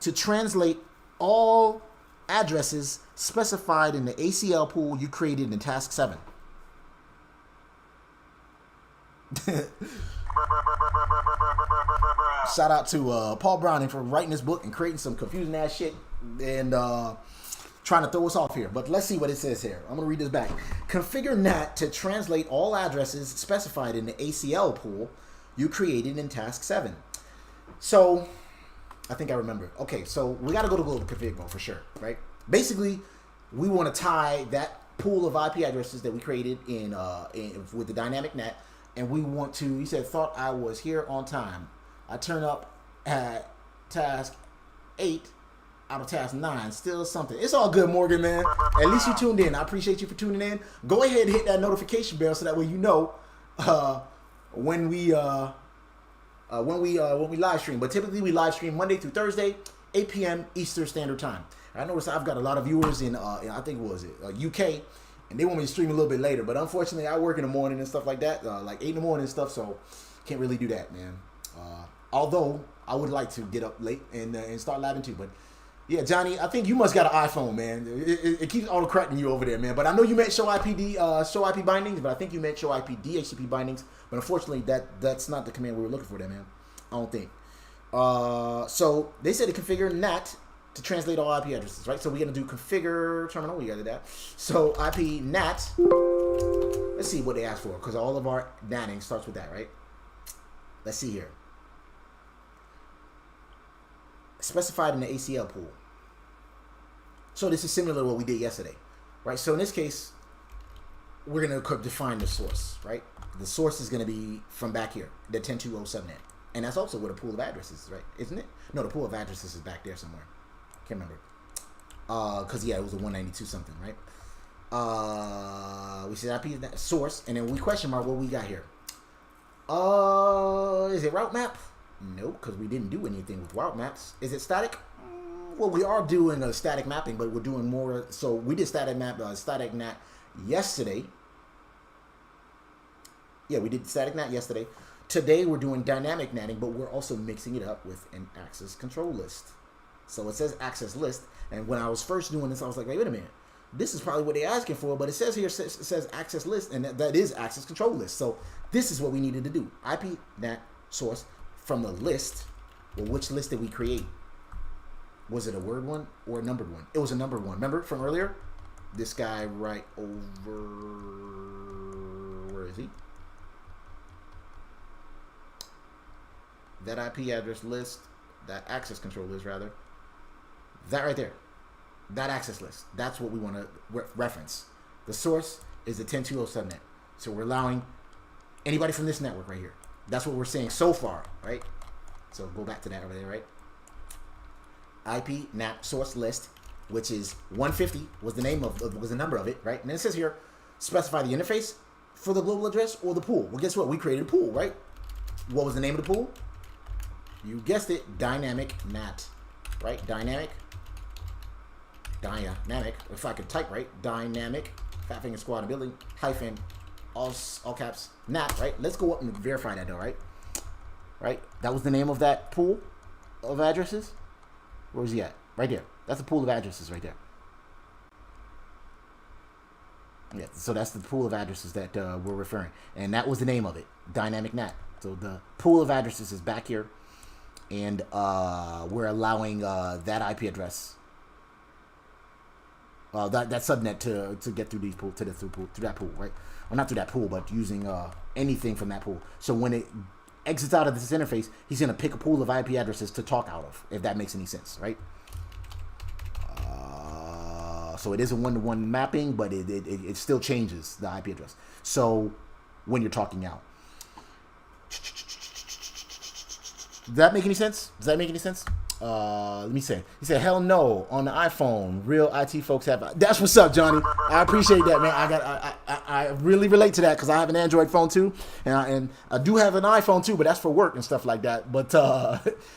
to translate all addresses specified in the ACL pool you created in task 7. Shout out to Paul Browning for writing this book and creating some confusing ass shit and trying to throw us off here. But let's see what it says here. I'm going to read this back. Configure NAT to translate all addresses specified in the ACL pool you created in task 7. So, I think I remember. Okay, so we got to go to global config mode for sure, right? Basically, we want to tie that pool of IP addresses that we created in with the dynamic NAT, and we want to, he said, thought I was here on time. I turn up at task 8 out of task 9, still something. It's all good, Morgan, man. At least you tuned in. I appreciate you for tuning in. Go ahead and hit that notification bell so that way you know when we live stream. But typically we live stream Monday through Thursday, 8 p.m. Eastern Standard Time. I noticed I've got a lot of viewers in I think what was it, UK, and they want me to stream a little bit later. But unfortunately, I work in the morning and stuff like that, like 8 in the morning and stuff, so can't really do that, man. Although I would like to get up late and start live too. But yeah, Johnny, I think you must got an iPhone, man. It keeps auto-correcting you over there, man. But I know you meant show IP bindings, but I think you meant show IP DHCP bindings. But unfortunately, that's not the command we were looking for there, man. I don't think. So they said to configure NAT to translate all IP addresses, right? So we're gonna do configure terminal. We got that. So IP NAT. Let's see what they asked for, because all of our NATing starts with that, right? Let's see here. Specified in the ACL pool. So this is similar to what we did yesterday, right? So in this case, we're going to define the source, right? The source is going to be from back here, the 10.2.0 subnet. And that's also where the pool of addresses is, right? Isn't it? No, the pool of addresses is back there somewhere. Can't remember. Because, yeah, it was a 192 something, right? We said IP source, and then we question mark what we got here. Is it route map? Nope, because we didn't do anything with route maps. Is it static? Well, we are doing a static mapping, but we're doing more. So we did static NAT yesterday. Yeah, we did static NAT yesterday. Today we're doing dynamic NATing, but we're also mixing it up with an access control list. So it says access list, and when I was first doing this, I was like, wait a minute. This is probably what they're asking for, but it says here, it says access list, and that is access control list. So this is what we needed to do. IP NAT source from the list. Well, which list did we create? Was it a word one or a numbered one? It was a numbered one. Remember from earlier? This guy right over, where is he? That IP address list, that access control list rather, that right there, that access list, that's what we want to reference. The source is the 10.2.0 subnet. So we're allowing anybody from this network right here. That's what we're saying so far, right? So go back to that over there, right? IP NAT source list, which is 150 was the name of was the number of it, right? And then it says here, specify the interface for the global address or the pool. Well, guess what? We created a pool, right? What was the name of the pool? You guessed it, dynamic NAT, right? Dynamic. If I could type right, dynamic, fat finger squad building, hyphen, all caps, NAT, right? Let's go up and verify that though, right? Right? That was the name of that pool of addresses. Where is he at? Right there. That's the pool of addresses right there. Yeah, so that's the pool of addresses that we're referring. And that was the name of it, dynamic NAT. So the pool of addresses is back here. And we're allowing that IP address, that subnet to get through these pool, to that pool, right? Well, not through that pool, but using anything from that pool. So when it exits out of this interface, he's going to pick a pool of IP addresses to talk out of, if that makes any sense, right? So it is a one-to-one mapping, but it still changes the IP address. So when you're talking out. Does that make any sense? Let me say. He said, hell no, on the iPhone. Real IT folks have. That's what's up, Johnny. I appreciate that, man. I really relate to that because I have an Android phone too, and I do have an iPhone too, but that's for work and stuff like that. But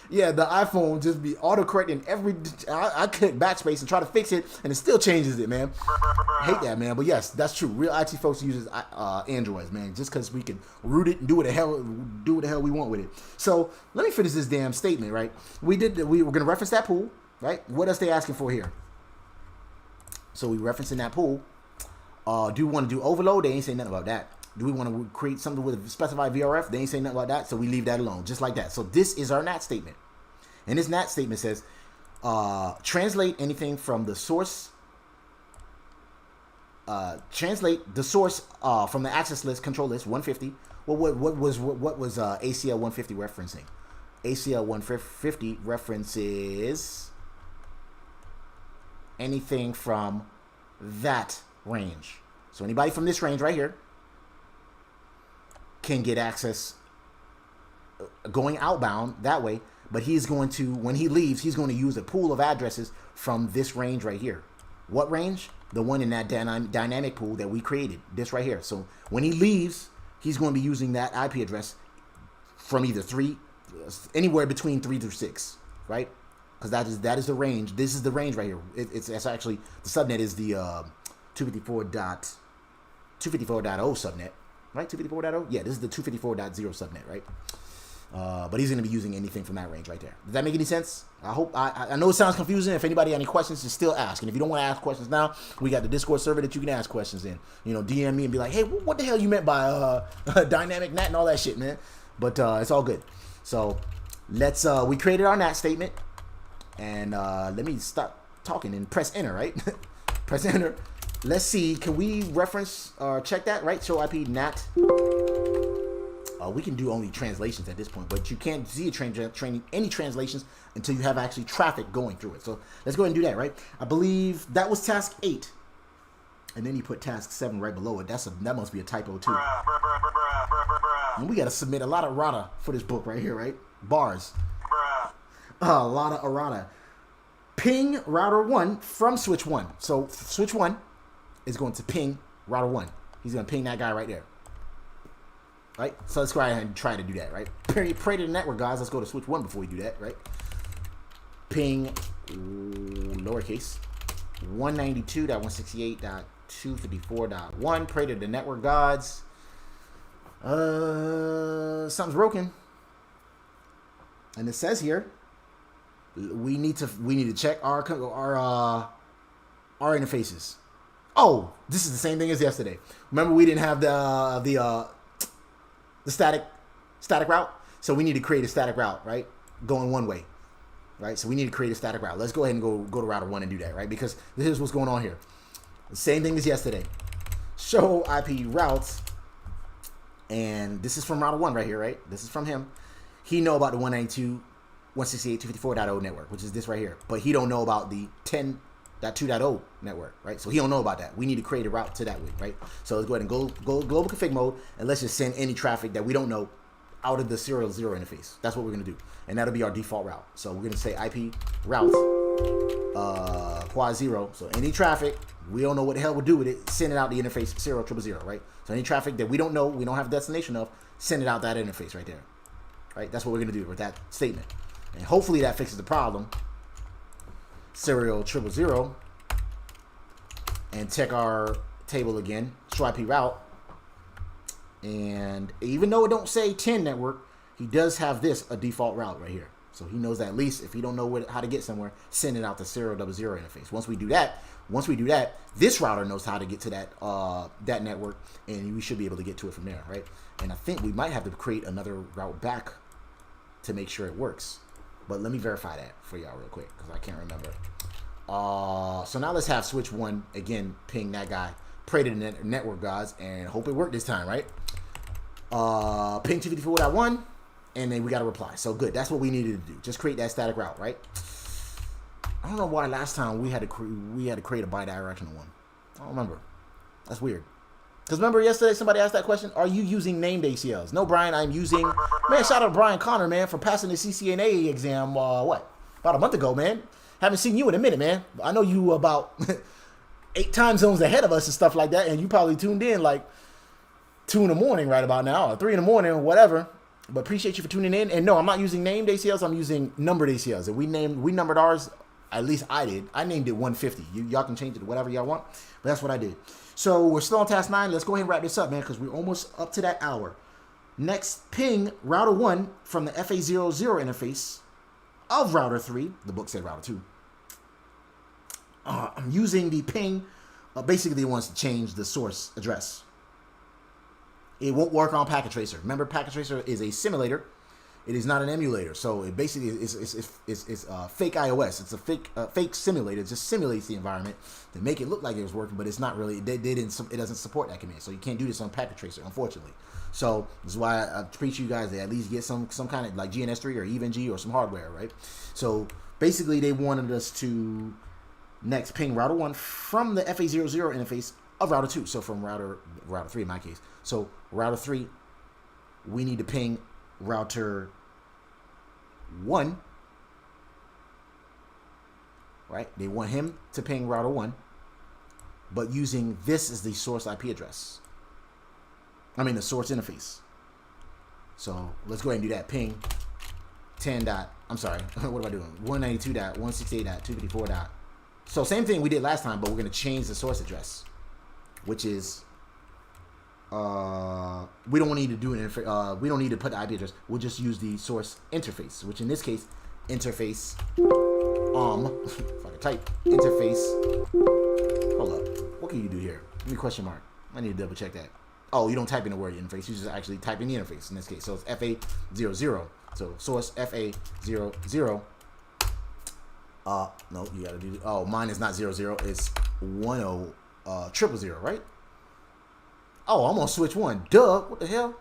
yeah, the iPhone just be autocorrecting every. I click backspace and try to fix it, and it still changes it, man. I hate that, man. But yes, that's true. Real IT folks uses Androids, man, just because we can root it and do what the hell we want with it. So let me finish this damn statement, right? We were gonna reference that pool, right? What else they asking for here? So we referencing that pool. Do we want to do overload? They ain't saying nothing about that. Do we want to create something with a specified VRF? They ain't saying nothing about that. So we leave that alone, just like that. So this is our NAT statement. And this NAT statement says, translate anything from the source. Translate the source from the access list, control list 150. Well, what was ACL 150 referencing? ACL 150 references anything from that range. So anybody from this range right here can get access going outbound that way, but he's going to, when he leaves, he's going to use a pool of addresses from this range right here. What range? The one in that dynamic pool that we created, this right here. So when he leaves, he's going to be using that IP address from either anywhere between 3 through 6, right? Because that is the range. This is the range right here. It's actually, the subnet is the 254.0 subnet, right? 254.0? Yeah, this is the 254.0 subnet, right? But he's going to be using anything from that range right there. Does that make any sense? I hope. I know it sounds confusing. If anybody has any questions, just still ask. And if you don't want to ask questions now, we got the Discord server that you can ask questions in. You know, DM me and be like, hey, what the hell you meant by dynamic NAT and all that shit, man? But it's all good. So let's. We created our NAT statement, and let me stop talking and press enter, right? Press enter. Let's see. Can we reference or check that, right? Show IP NAT. We can do only translations at this point, but you can't see any translations until you have actually traffic going through it. So let's go ahead and do that, right? I believe that was task 8, and then you put task 7 right below it. That must be a typo too. And we got to submit a lot of errata for this book right here, right? Bars. A lot of errata. Ping router 1 from switch 1. So switch 1 is going to ping router 1. He's going to ping that guy right there. Right? So let's go ahead and try to do that, right? Pray to the network, guys. Let's go to switch 1 before we do that, right? Ping, lowercase, 192.168.254.1. Pray to the network gods. Something's broken. And it says here, we need to check our interfaces. Oh, this is the same thing as yesterday. Remember, we didn't have the static route, so we need to create a static route, right? Going one way, right? So we need to create a static route. Let's go ahead and go to router 1 and do that, right? Because this is what's going on here. The same thing as yesterday. Show IP routes, and this is from router 1 right here, right? This is from him. He know about the 192.168.254.0 network, which is this right here, but he don't know about the 10.2.0 network, right? So he don't know about that. We need to create a route to that way, right? So let's go ahead and go global config mode, and let's just send any traffic that we don't know out of the serial 0 interface. That's what we're gonna do, and that'll be our default route. So we're gonna say IP route quad 0. So any traffic we don't know what the hell we'll do with it, send it out the interface 000, right? So any traffic that we don't know, we don't have a destination of, send it out that interface right there, right? That's what we're gonna do with that statement, and hopefully that fixes the problem. Serial 000, and check our table again, show IP route, and even though it don't say 10 network, he does have this a default route right here, so he knows that at least if he don't know how to get somewhere, send it out the 000 interface. Once we do that, this router knows how to get to that that network, and we should be able to get to it from there, right? And I think we might have to create another route back to make sure it works. But let me verify that for y'all real quick, because I can't remember. So now let's have switch 1 again, ping that guy, pray to the network gods, and hope it worked this time, right? Ping 254.1, and then we got to reply. So good, that's what we needed to do. Just create that static route, right? I don't know why last time we had to create a bidirectional one. I don't remember. That's weird. Because remember yesterday somebody asked that question, are you using named ACLs? No, Brian, I'm using... Man, shout out to Brian Connor, man, for passing the CCNA exam, about a month ago, man. Haven't seen you in a minute, man. I know you about 8 time zones ahead of us and stuff like that, and you probably tuned in like 2 in the morning right about now, or 3 in the morning, or whatever. But appreciate you for tuning in. And no, I'm not using named ACLs. I'm using numbered ACLs. And we numbered ours. At least I did. I named it 150. Y'all can change it to whatever y'all want. But that's what I did. So we're still on task 9. Let's go ahead and wrap this up, man, because we're almost up to that hour. Next, ping router 1 from the FA00 interface of router 3. The book said router 2. I'm using the ping. Basically, it wants to change the source address. It won't work on Packet Tracer. Remember, Packet Tracer is a simulator. It is not an emulator. So it basically is fake iOS. It's a fake simulator. It just simulates the environment to make it look like it was working, but it's not really. It doesn't support that command. So you can't do this on Packet Tracer, unfortunately. So this is why I preach you guys to at least get some kind of like GNS3 or EVNG or some hardware, right? So basically, they wanted us to next ping router 1 from the FA00 interface of router 2. So from router 3 in my case. So router 3, we need to ping router 1, right? They want him to ping router 1, but using this as the source IP address. I mean the source interface. So let's go ahead and do that. Ping 10 dot. I'm sorry. What am I doing? 192.168.254. So same thing we did last time, but we're gonna change the source address, which is we don't need to do an we don't need to put the IP address. We'll just use the source interface, which in this case, interface if I can type interface. Hold up, what can you do here? Give me a question mark. I need to double check that. Oh, you don't type in the word interface. You just actually type in the interface in this case. So it's FA00. So source FA00. No, you gotta do. Oh, mine is not 00. It's 10 000, right? Oh, I'm on switch 1. Duh. What the hell?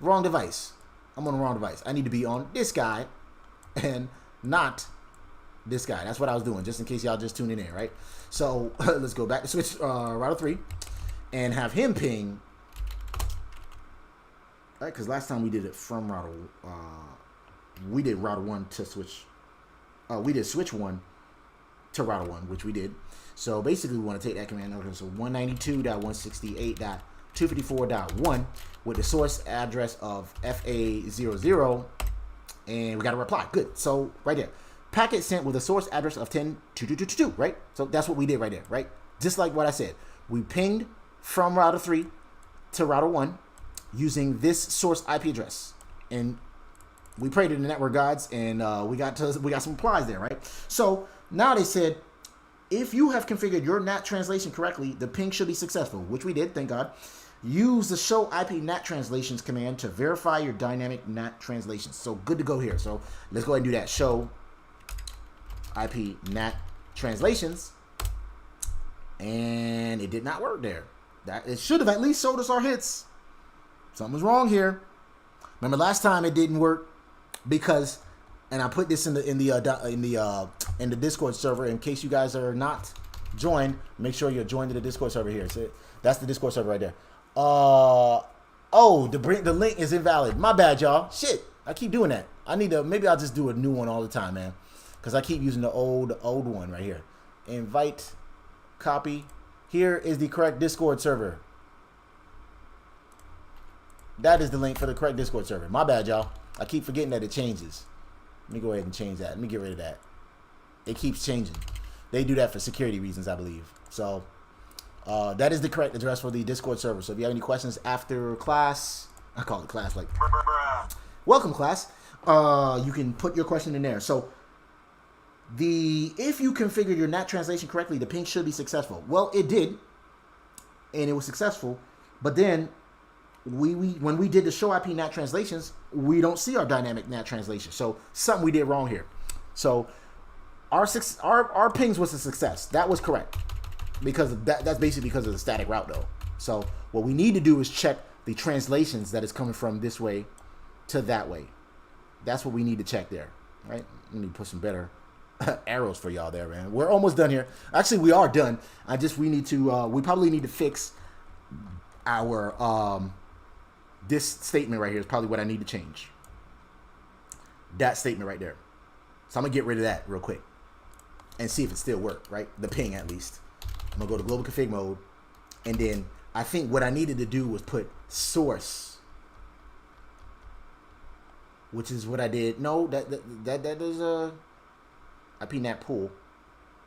Wrong device. I'm on the wrong device. I need to be on this guy and not this guy. That's what I was doing, just in case y'all just tuning in, right? So let's go back to switch router 3 and have him ping. Right, because last time we did it from router, we did router 1 to switch. We did switch 1 to router 1, which we did. So basically, we want to take that command over. So 192.168.254.1 with the source address of FA00, and we got a reply. Good. So right there, packet sent with a source address of 10.2.2.2.2, right? So that's what we did right there, right? Just like what I said, we pinged from router 3 to router 1 using this source IP address, and we prayed to the network gods, and we got some replies there, right? So now they said, if you have configured your NAT translation correctly, the ping should be successful, which we did, thank God. Use the show IP NAT translations command to verify your dynamic NAT translations. So good to go here. So let's go ahead and do that. Show IP NAT translations, and it did not work there. That it should have at least showed us our hits. Something was wrong here. Remember last time it didn't work because, and I put this in the Discord server in case you guys are not joined. Make sure you're joined to the Discord server here. So that's the Discord server right there. Oh, the link is invalid. My bad, y'all. Shit, I keep doing that. I need to. Maybe I'll just do a new one all the time, man, because I keep using the old one right here. Invite, copy. Here is the correct Discord server. That is the link for the correct Discord server. My bad, y'all. I keep forgetting that it changes. Let me go ahead and change that. Let me get rid of that. It keeps changing. They do that for security reasons, I believe. So that is the correct address for the Discord server. So if you have any questions after class, I call it class, like welcome class. You can put your question in there. So if you configured your NAT translation correctly, the ping should be successful. Well, it did, and it was successful. But then when we did the show IP NAT translations, we don't see our dynamic NAT translation. So something we did wrong here. So our pings was a success. That was correct, because that's basically because of the static route though. So what we need to do is check the translations that is coming from this way to that way. That's what we need to check there, right? Let me put some better arrows for y'all there, man. We're almost done here. Actually, we are done. We probably need to fix our this statement right here is probably what I need to change. That statement right there. So I'm gonna get rid of that real quick and see if it still works, right? The ping at least. I'm gonna go to global config mode, and then I think what I needed to do was put source, which is what I did. No, that is a IP Nat Pool.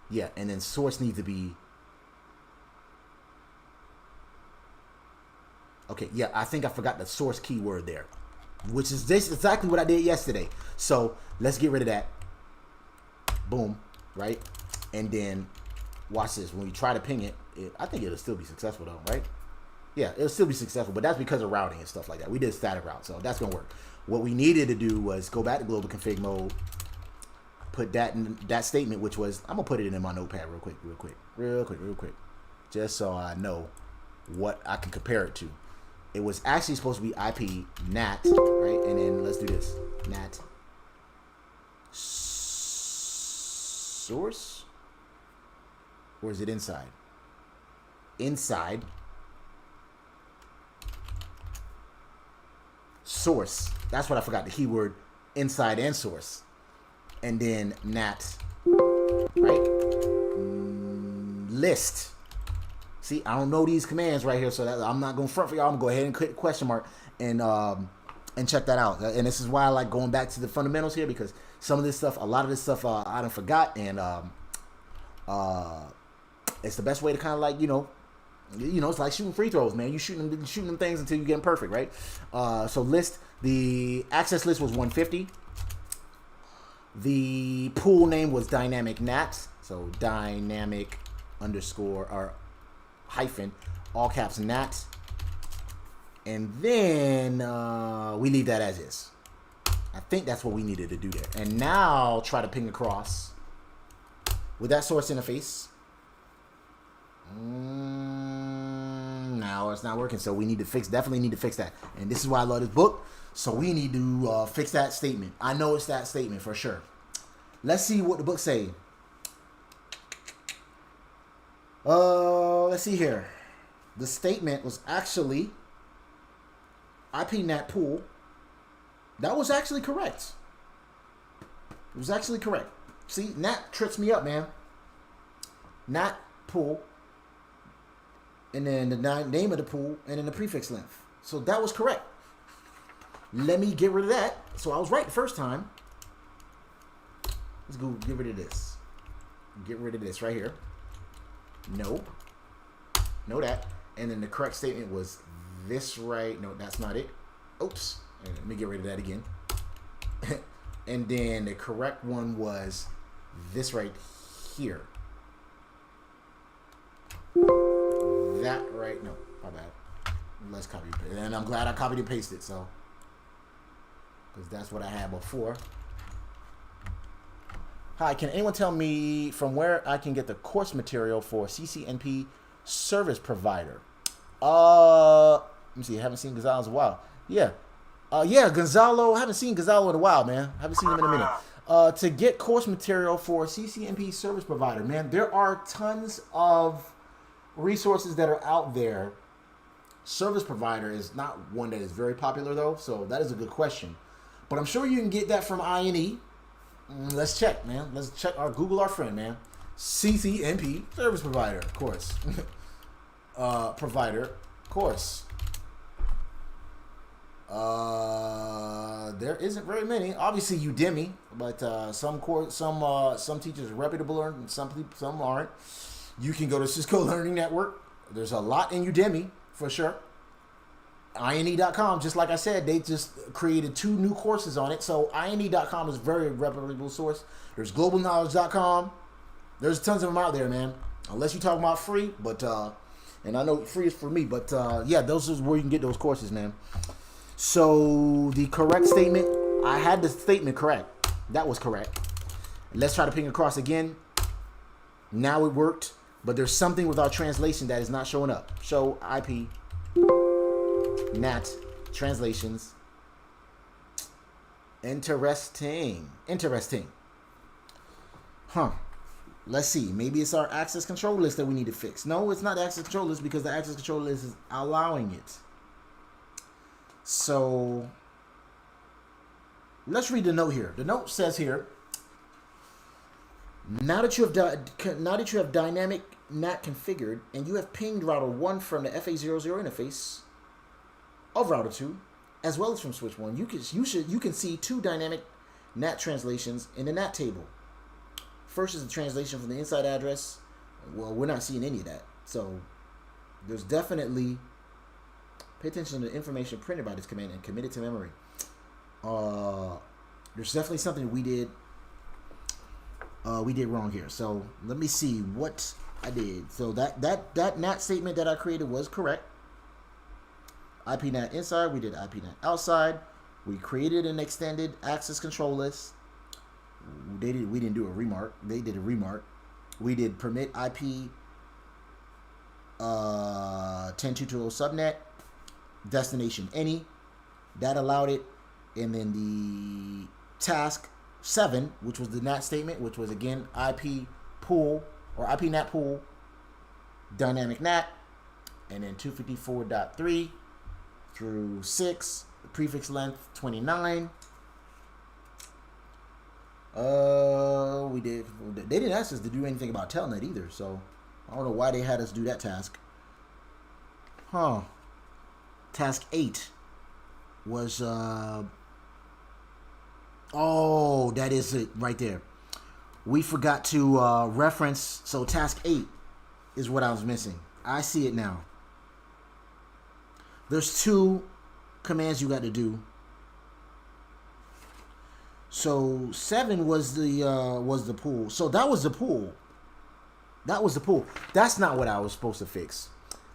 Yeah, and then source needs to be. Okay, yeah, I think I forgot the source keyword there, which is this exactly what I did yesterday. So let's get rid of that. Boom, right? And then watch this. When we try to ping it, I think it'll still be successful though, right? Yeah, it'll still be successful, but that's because of routing and stuff like that. We did static route, so that's gonna work. What we needed to do was go back to global config mode, put that in that statement, which was, I'm gonna put it in my notepad real quick, just so I know what I can compare it to. It was actually supposed to be IP NAT, right? And then let's do this. NAT source? Or is it inside? Inside source. That's what I forgot, the keyword inside and source. And then NAT, right? List. See, I don't know these commands right here, so that I'm not going to front for y'all. I'm going to go ahead and click question mark and check that out. And this is why I like going back to the fundamentals here, because some of this stuff, a lot of this stuff I done forgot, and it's the best way to kind of like, you know, it's like shooting free throws, man. You shooting them things until you get them perfect, right? So list, the access list was 150. The pool name was dynamic NAT, so dynamic underscore or hyphen, all caps NAT, and then we leave that as is. I think that's what we needed to do there. And now try to ping across with that source interface. Now it's not working, so we need to definitely need to fix that. And this is why I love this book. So we need to fix that statement. I know it's that statement for sure. Let's see what the book say. Let's see here. The statement was actually IP Nat Pool. That was actually correct. It was actually correct. See, Nat trips me up, man. Nat Pool. And then the name of the pool, and then the prefix length. So that was correct. Let me get rid of that. So I was right the first time. Let's go get rid of this. Get rid of this right here. No. Know that. And then the correct statement was this right. No, that's not it. Oops. Let me get rid of that again. And then the correct one was this right here. That right. No, my bad. Let's copy. And I'm glad I copied and pasted, so. Because that's what I had before. Hi, can anyone tell me from where I can get the course material for CCNP service provider? Let me see. I haven't seen Gonzalo in a while. Yeah. Yeah, Gonzalo. I haven't seen Gonzalo in a while, man. I haven't seen him in a minute. To get course material for CCNP service provider, man, there are tons of resources that are out there. Service provider is not one that is very popular, though, so that is a good question. But I'm sure you can get that from INE. Let's check, man. Let's check Google our friend, man. CCNP service provider, of course. Provider course. There isn't very many. Obviously Udemy, but some teachers are reputable and some aren't. You can go to Cisco Learning Network. There's a lot in Udemy for sure. INE.com, just like I said, they just created 2 new courses on it. So INE.com is a very reputable source. There's globalknowledge.com. There's tons of them out there, man. Unless you're talking about free, but and I know free is for me, but yeah, those is where you can get those courses, man. So the correct statement, I had the statement correct. That was correct. Let's try to ping across again. Now it worked, but there's something with our translation that is not showing up. Show IP NAT translations. Interesting. Huh. Let's see. Maybe it's our access control list that we need to fix. No, it's not the access control list because the access control list is allowing it. So let's read the note here. The note says here, Now that you have dynamic NAT configured and you have pinged router 1 from the FA00 interface of router 2, as well as from switch 1, you can see 2 dynamic NAT translations in the NAT table. First is the translation from the inside address. Well, we're not seeing any of that. So there's definitely, pay attention to the information printed by this command and committed to memory. There's definitely something we did wrong here. So let me see what I did. So that NAT statement that I created was correct. IP NAT inside, we did IP NAT outside. We created an extended access control list. We didn't do a remark. They did a remark. We did permit IP 10.220 subnet, destination any. That allowed it. And then the task 7, which was the NAT statement, which was again IP pool or IP NAT pool, dynamic NAT, and then 254.3 through 6, the prefix length 29. They didn't ask us to do anything about Telnet either, so I don't know why they had us do that task. Task 8 was oh, that is it right there. We forgot to reference, so task 8 is what I was missing. I see it now. There's 2 commands you got to do. So 7 was the pool. So that was the pool. That was the pool. That's not what I was supposed to fix.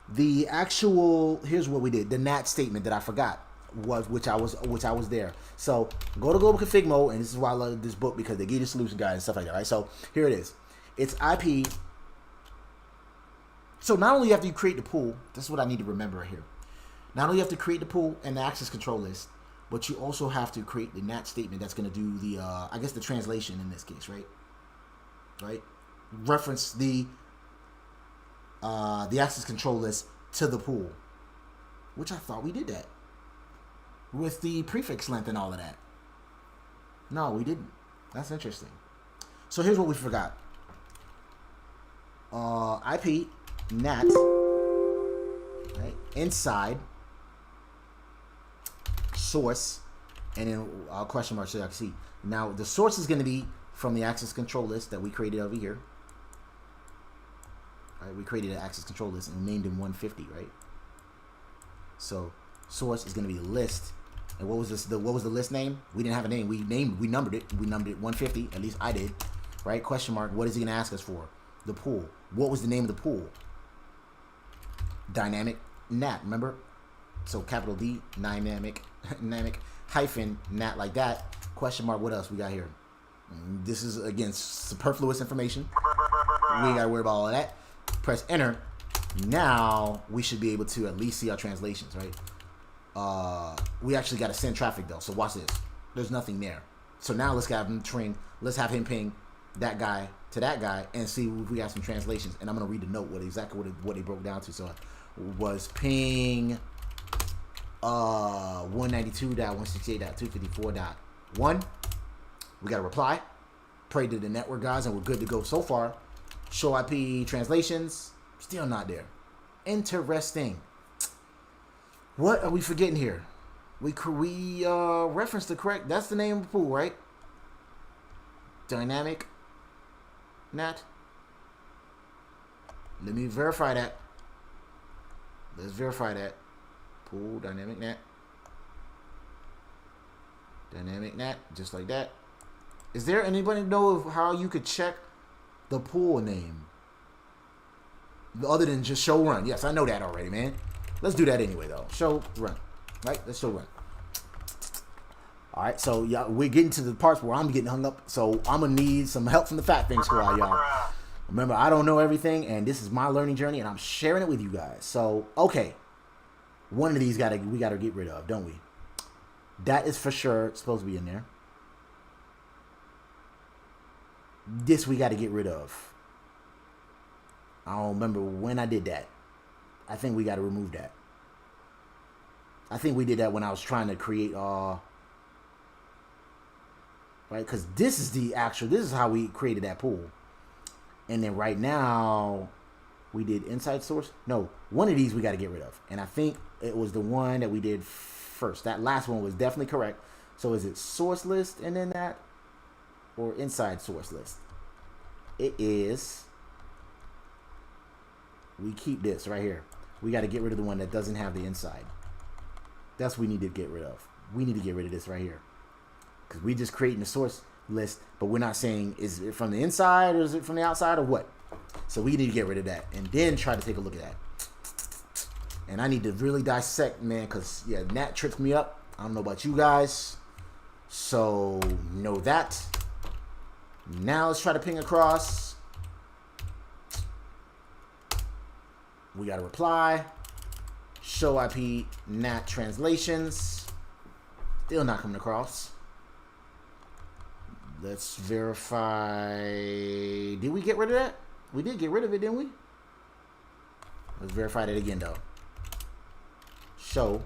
The actual, here's what we did. The NAT statement that I forgot was which I was there. So go to global config mode, and this is why I love this book, because they give you solution guides and stuff like that, right? So here it is. It's IP. So not only after you create the pool, this is what I need to remember here. Not only you have to create the pool and the access control list, but you also have to create the NAT statement that's going to do the, I guess, the translation in this case, right? Right? Reference the access control list to the pool, which I thought we did that with the prefix length and all of that. No, we didn't. That's interesting. So here's what we forgot. IP NAT, right, inside source, and then question mark so I can see. Now the source is going to be from the access control list that we created over here. Right, we created an access control list and named him 150, right? So source is going to be list. And what was this? What was the list name? We didn't have a name. We numbered it. We numbered it 150. At least I did. Right? Question mark. What is he going to ask us for? The pool. What was the name of the pool? Dynamic NAT. Remember? So capital D, dynamic hyphen NAT, like that. Question mark. What else we got here? This is again superfluous information. We ain't got to worry about all of that. Press enter. Now we should be able to at least see our translations, right? We actually got to send traffic though. So watch this. There's nothing there. So now let's have him ping that guy to that guy and see if we got some translations. And I'm gonna read the note what they broke down to. So it was ping 192.168.254.1. We got a reply. Pray to the network guys, and we're good to go so far. Show IP translations, still not there. Interesting. What are we forgetting here? We referenced the correct. That's the name of the pool, right? Dynamic NAT. Let me verify that. Let's verify that. Pool dynamic NAT. Dynamic NAT, just like that. Is there anybody know of how you could check the pool name other than just show run? Yes, I know that already, man. Let's do that anyway, though. Show run, right? Let's show run. All right, so y'all, we're getting to the parts where I'm getting hung up. So I'm gonna need some help from the Fat Thing Squad, y'all. Remember, I don't know everything, and this is my learning journey, and I'm sharing it with you guys. So okay, one of these we gotta get rid of, don't we? That is for sure supposed to be in there. This we got to get rid of. I don't remember when I did that. I think we got to remove that. I think we did that when I was trying to create right, because this is how we created that pool. And then right now, we did inside source. No, one of these we got to get rid of. And I think it was the one that we did first. That last one was definitely correct. So is it source list and then that? Or inside source list? It is. We keep this right here. We got to get rid of the one that doesn't have the inside. That's what we need to get rid of. We need to get rid of this right here. Because we just creating the source list, but we're not saying is it from the inside or is it from the outside or what. So we need to get rid of that and then try to take a look at that. And I need to really dissect, man, because yeah, Nat tripped me up. I don't know about you guys. So know that. Now let's try to ping across. We got a reply. Show IP NAT translations. Still not coming across. Let's verify. Did we get rid of that? We did get rid of it, didn't we? Let's verify that again, though. Show.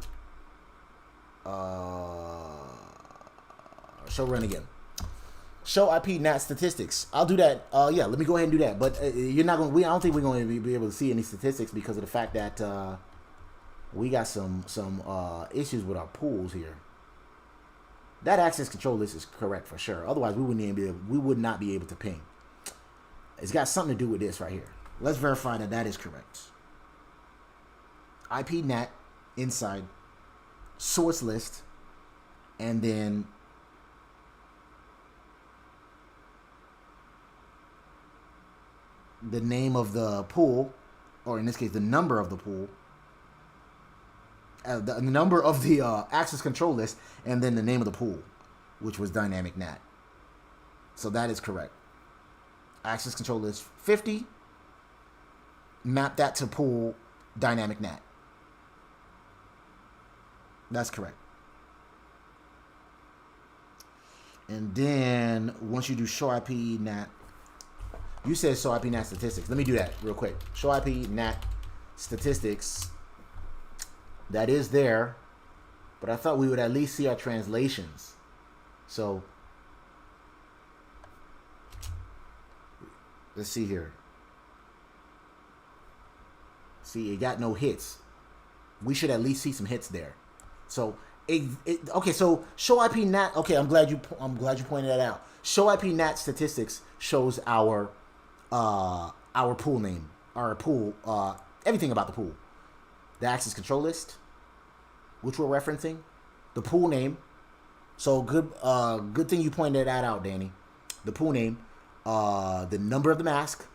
Show run again. Show IP NAT statistics. I'll do that. Yeah, let me go ahead and do that. But you're not going. I don't think we're going to be able to see any statistics because of the fact that we got some issues with our pools here. That access control list is correct for sure. Otherwise, we would not be able to ping. It's got something to do with this right here. Let's verify that that is correct. IP NAT inside source list, and then the name of the pool, or in this case, the number of the pool. The number of the access control list, and then the name of the pool, which was dynamic NAT. So that is correct. Access control list 50. Map that to pool dynamic NAT. That's correct. And then once you do show IP NAT, you said show IP NAT statistics. Let me do that real quick. Show IP NAT statistics. That is there, but I thought we would at least see our translations. So let's see here. See, it got no hits. We should at least see some hits there. So okay. So show IP NAT. Okay, I'm glad you pointed that out. Show IP NAT statistics shows our pool name, our pool, everything about the pool. The access control list, which we're referencing, the pool name. So good thing you pointed that out, Danny. The pool name, the number of the mask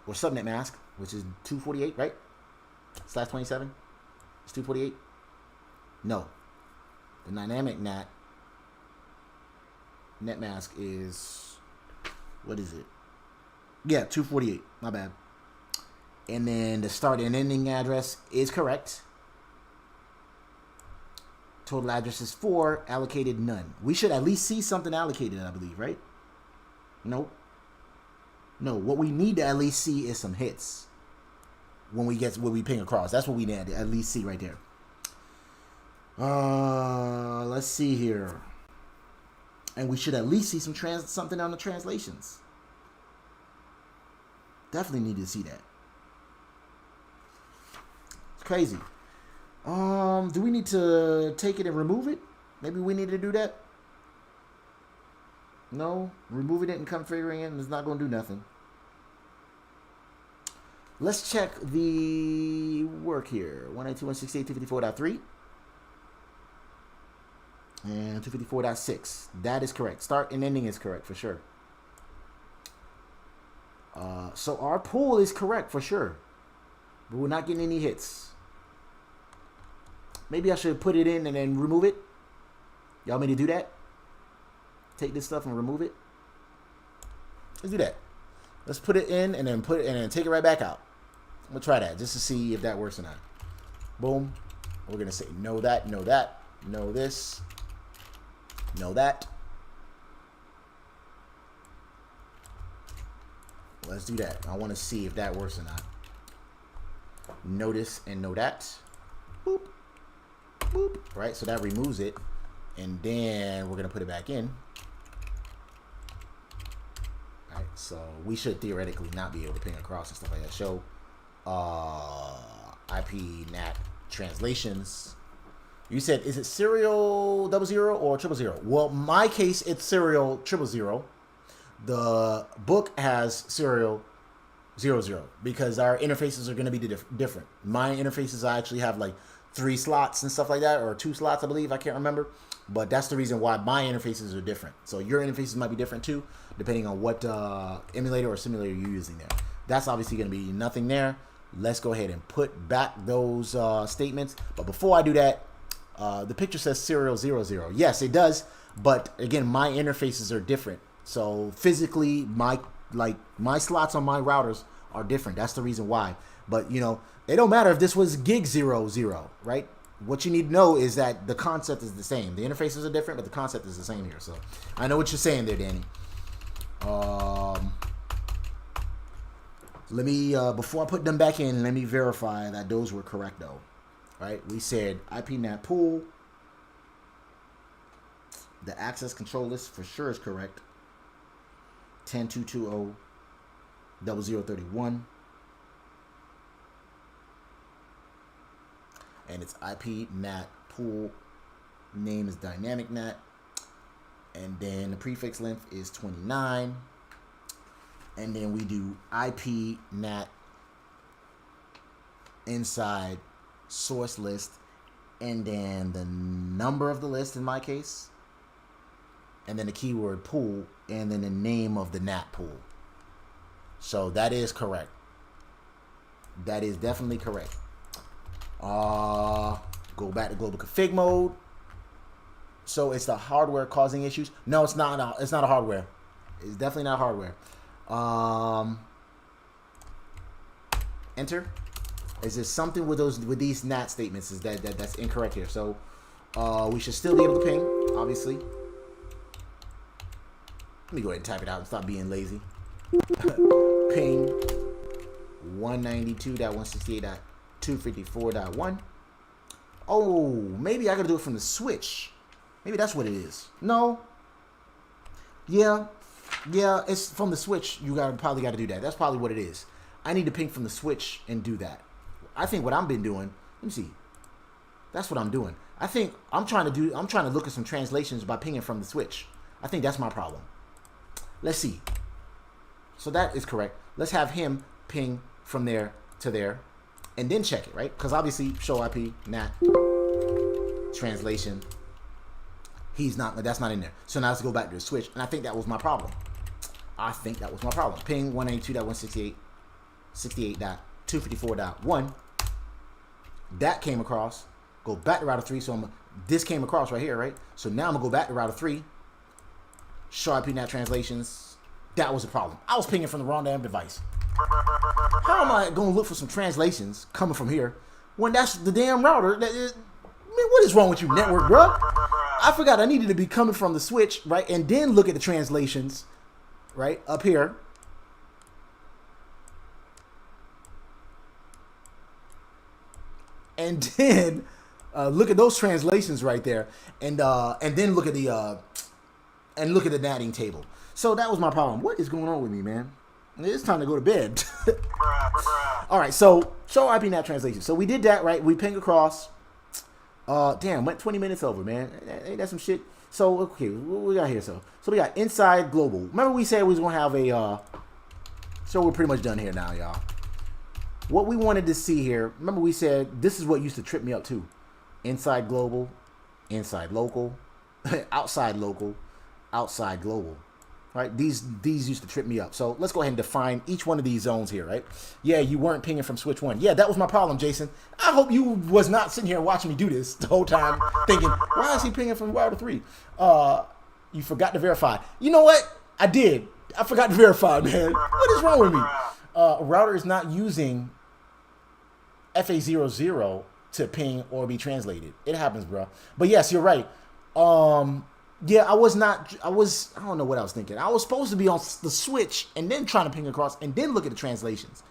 or subnet mask, which is 248, right? /27. It's 248. No, the dynamic NAT mask is, what is it? Yeah, 248. My bad. And then the start and ending address is correct. Total addresses 4, allocated none. We should at least see something allocated, I believe, right? Nope. No, what we need to at least see is some hits when we ping across. That's what we need to at least see right there. Let's see here. And we should at least see something on the translations. Definitely need to see that. Crazy. Do we need to take it and remove it? Maybe we need to do that. No, removing it and configuring it is not going to do nothing. Let's check the work here. 192.168.254.3 and 254.6. That is correct. Start and ending is correct for sure. So our pool is correct for sure, but we're not getting any hits. Maybe I should put it in and then remove it. Y'all want me to do that? Take this stuff and remove it? Let's do that. Let's put it in and then take it right back out. I'm gonna try that just to see if that works or not. Boom. We're gonna say no that, no that, no this, no that. Let's do that. I want to see if that works or not. Notice and know that. Boop. Boop. Right, so that removes it. And then we're going to put it back in. All right. So we should theoretically not be able to ping across and stuff like that. Show IP NAT translations. You said, is it serial 00 or 000? Well, my case, it's serial 000. The book has serial 00 because our interfaces are going to be different. My interfaces, I actually have like 3 slots and stuff like that, or 2 slots, I believe. I can't remember. But that's the reason why my interfaces are different. So your interfaces might be different too, depending on what emulator or simulator you're using there. That's obviously going to be nothing there. Let's go ahead and put back those statements. But before I do that, the picture says serial 00. Yes, it does. But again, my interfaces are different. So physically, my slots on my routers are different. That's the reason why. But you know, it don't matter if this was gig 00, right? What you need to know is that the concept is the same. The interfaces are different, but the concept is the same here. So I know what you're saying there, Danny. Let me before I put them back in, let me verify that those were correct though. Right? We said IP Nat Pool. The access control list for sure is correct. 10.220.0031. And it's IP NAT Pool. Name is Dynamic NAT. And then the prefix length is 29. And then we do IP NAT inside source list. And then the number of the list in my case. And then the keyword pool. And then the name of the NAT pool. So that is correct. That is definitely correct. Go back to global config mode. So it's the hardware causing issues. No, it's not. It's not a hardware. It's definitely not hardware. Enter. Is there something with these NAT statements? Is that's incorrect here? So we should still be able to ping. Obviously. Let me go ahead and type it out and stop being lazy. Ping 192.168.254.1. Oh, maybe I gotta do it from the switch. Maybe that's what it is. No. Yeah, it's from the switch. You probably got to do that. That's probably what it is. I need to ping from the switch and do that. I think what I've been doing. Let me see. That's what I'm doing. I think I'm trying to look at some translations by pinging from the switch. I think that's my problem. Let's see. So that is correct. Let's have him ping from there to there, and then check it, right? Because obviously, show IP NAT translation. That's not in there. So now let's go back to the switch, and I think that was my problem. Ping 192.168.254.1. That came across. Go back to router 3. So this came across right here, right? So now I'm gonna go back to router 3. Show IP NAT translations. That was a problem. I was pinging from the wrong damn device. How am I going to look for some translations coming from here when that's the damn router? Man, what is wrong with you, NetworkBruh? I forgot I needed to be coming from the switch, right? And then look at the translations, right? Up here. And then look at those translations right there. And then look at the natting table. So that was my problem. What is going on with me, man? It's time to go to bed. All right, so show IP NAT translation. So we did that, right? We ping across. Damn, went 20 minutes over, man. Ain't that some shit? So, okay, what we got here? So we got inside global. Remember we said we was going to have a... so we're pretty much done here now, y'all. What we wanted to see here, remember we said this is what used to trip me up too. Inside global, inside local, outside local, outside global. Right, these used to trip me up. So let's go ahead and define each one of these zones here, right? Yeah, you weren't pinging from switch 1. Yeah, that was my problem, Jason. I hope you was not sitting here watching me do this the whole time thinking, why is he pinging from router 3? You forgot to verify. You know what? I did. I forgot to verify, man. What is wrong with me? Router is not using FA00 to ping or be translated. It happens, bro. But yes, you're right. Yeah, I don't know what I was thinking. I was supposed to be on the switch and then trying to ping across and then look at the translations.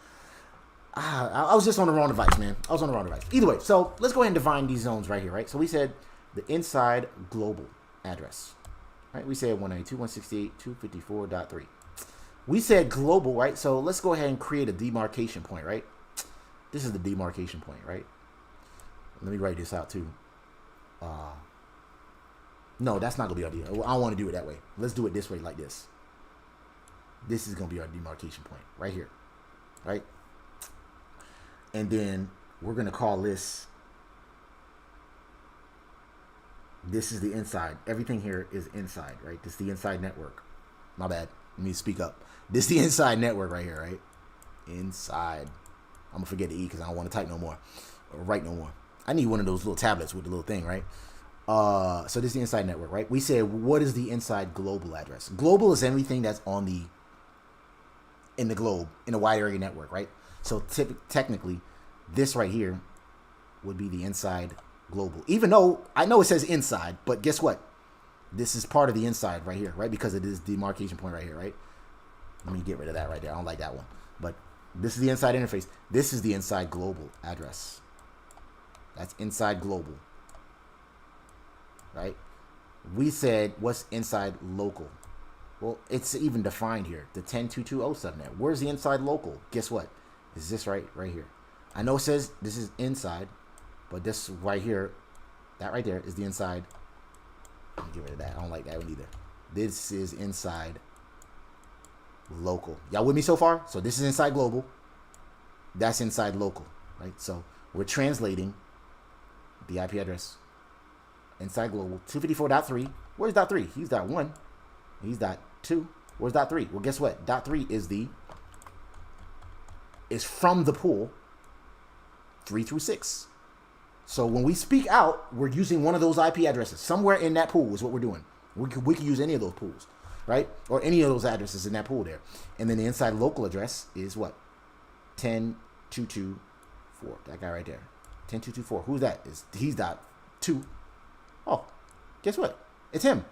I was just on the wrong device, man. I was on the wrong device. Either way, so let's go ahead and define these zones right here, right? So we said the inside global address, right? We said 192.168.254.3. we said global, right? So let's go ahead and create a demarcation point, right? This is the demarcation point, right? Let me write this out too. No, that's not gonna be our deal. I don't want to do it that way. Let's do it this way, like this. This is gonna be our demarcation point right here, right? And then we're gonna call this. This is the inside. Everything here is inside, right? This is the inside network. My bad. Let me speak up. This is the inside network right here, right? Inside. I'm gonna forget the E because I don't want to type no more or write no more. I need one of those little tablets with the little thing, right? So this is the inside network, right? We said, what is the inside global address? Global is everything that's on the in the globe, in a wide area network, right? So technically, this right here would be the inside global. Even though I know it says inside, but guess what? This is part of the inside right here, right? Because it is demarcation point right here, right? Let me get rid of that right there. I don't like that one. But this is the inside interface. This is the inside global address. That's inside global, right? We said, what's inside local? Well, it's even defined here, the 10.2.2.0 subnet. Where's the inside local? Guess what? Is this right here? I know it says this is inside, but this right here, that right there is the inside. Let me get rid of that. I don't like that one either. This is inside local. Y'all with me so far? So this is inside global. That's inside local, right? So we're translating the IP address inside global 254.3. Where's .3? He's .1. He's .2. Where's .3? Well, guess what? .3 is from the pool 3 through 6. So when we speak out, we're using one of those IP addresses. Somewhere in that pool is what we're doing. We could use any of those pools, right? Or any of those addresses in that pool there. And then the inside local address is what? 10.2.2.4. That guy right there. 10.2.2.4. Who's that? He's .2. Oh, guess what? It's him.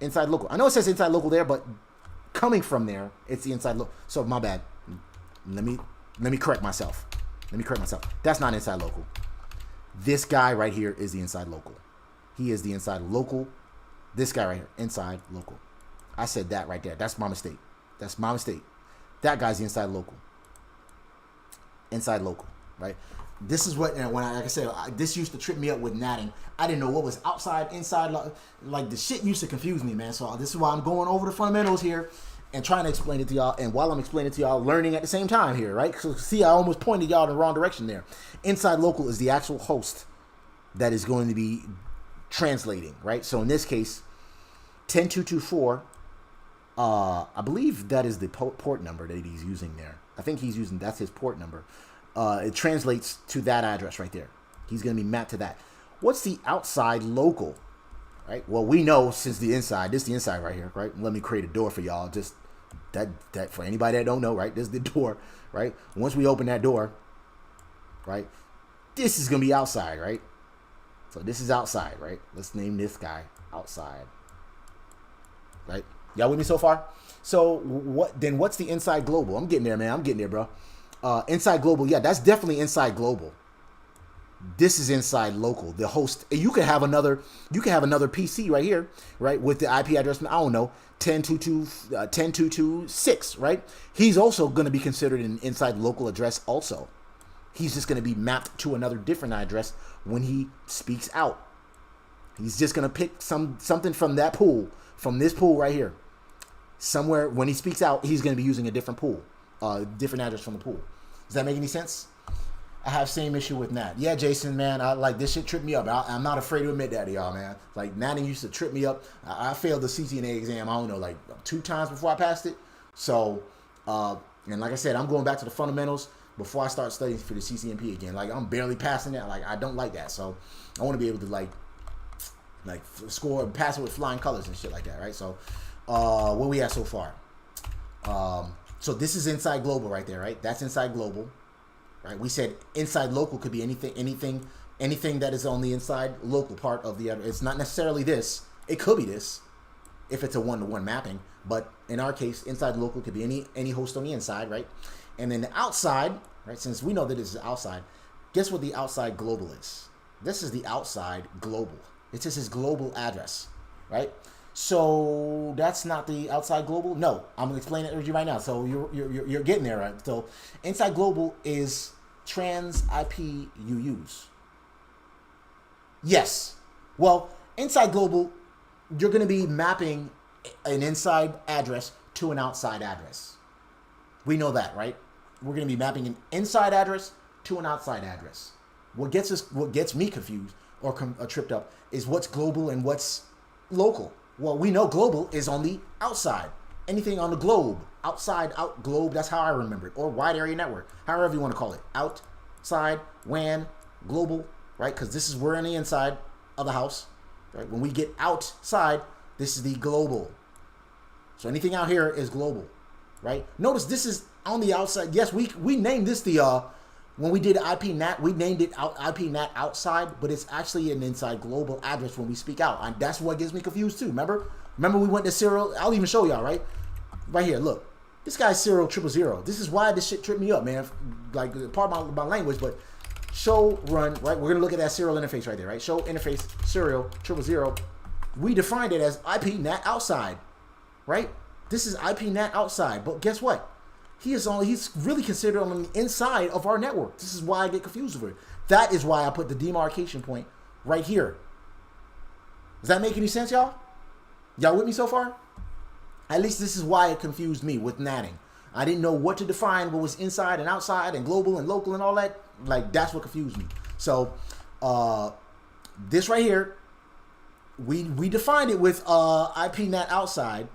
Inside local. I know it says inside local there, but coming from there, it's the inside local. So my bad. Let me correct myself. That's not inside local. This guy right here is the inside local. He is the inside local. This guy right here, inside local. I said that right there. That's my mistake. That guy's the inside local. Inside local, right? This is what, and when like I said, this used to trip me up with natting. I didn't know what was outside, inside. Like the shit used to confuse me, man. So this is why I'm going over the fundamentals here and trying to explain it to y'all. And while I'm explaining it to y'all, learning at the same time here, right? So see, I almost pointed y'all in the wrong direction there. Inside local is the actual host that is going to be translating, right? So in this case, 10.2.2.4, I believe that is the port number that he's using there. I think he's using, that's his port number. It translates to that address right there. He's going to be mapped to that. What's the outside local? Right? Well, we know since the inside, this is the inside right here, right? Let me create a door for y'all. Just that for anybody that don't know, right? This is the door, right? Once we open that door, right? This is going to be outside, right? So this is outside, right? Let's name this guy outside. Right? Y'all with me so far? So what's the inside global? I'm getting there, man. I'm getting there, bro. Inside global, yeah, that's definitely inside global. This is inside local. The host, you could have another PC right here, right, with the IP address, I don't know, 10.2.2.6, right? He's also going to be considered an inside local address also. He's just going to be mapped to another different address when he speaks out. He's just going to pick something from that pool, from this pool right here. Somewhere when he speaks out, he's going to be using a different pool, different address from the pool. Does that make any sense? I have same issue with Nat. Yeah, Jason, man, I like this shit tripped me up. I'm not afraid to admit that to y'all, man. Like natting used to trip me up. I failed the CCNA exam, I don't know, like 2 times before I passed it. So, and like I said, I'm going back to the fundamentals before I start studying for the CCNP again. Like I'm barely passing that. Like I don't like that. So I want to be able to like score and pass it with flying colors and shit like that, right? So, where we at so far? So this is inside global right there, right? That's inside global. Right, we said inside local could be anything that is on the inside local part of the. It's not necessarily this. It could be this, if it's a one-to-one mapping. But in our case, inside local could be any host on the inside, right? And then the outside, right? Since we know that this is outside, guess what the outside global is? This is the outside global. It's just his global address, right? So that's not the outside global. No, I'm gonna explain it to you right now. So you're getting there, right? So inside global is trans IP you use. Yes. Well, inside global, you're gonna be mapping an inside address to an outside address. We know that, right? We're gonna be mapping an inside address to an outside address. What gets me confused or tripped up is what's global and what's local. Well, we know global is on the outside. Anything on the globe, outside, out globe, that's how I remember it. Or wide area network, however you want to call it. Outside, WAN, global, right? Because this is we're on the inside of the house, right? When we get outside, this is the global. So anything out here is global, right? Notice this is on the outside. Yes, we named this the when we did IP NAT, we named it IP NAT outside, but it's actually an inside global address when we speak out. And that's what gets me confused too. Remember we went to serial. I'll even show y'all, right here. Look, this guy's serial 000. This is why this shit tripped me up, man. Like part of my language, but show run, right? We're gonna look at that serial interface right there, right? Show interface serial 000. We defined it as IP NAT outside, right? This is IP NAT outside, but guess what? He's really considered on the inside of our network. This is why I get confused with it. That is why I put the demarcation point right here. Does that make any sense, y'all? Y'all with me so far? At least this is why it confused me with natting. I didn't know what to define, what was inside and outside and global and local and all that. Like, that's what confused me. So, this right here, we defined it with IP NAT outside,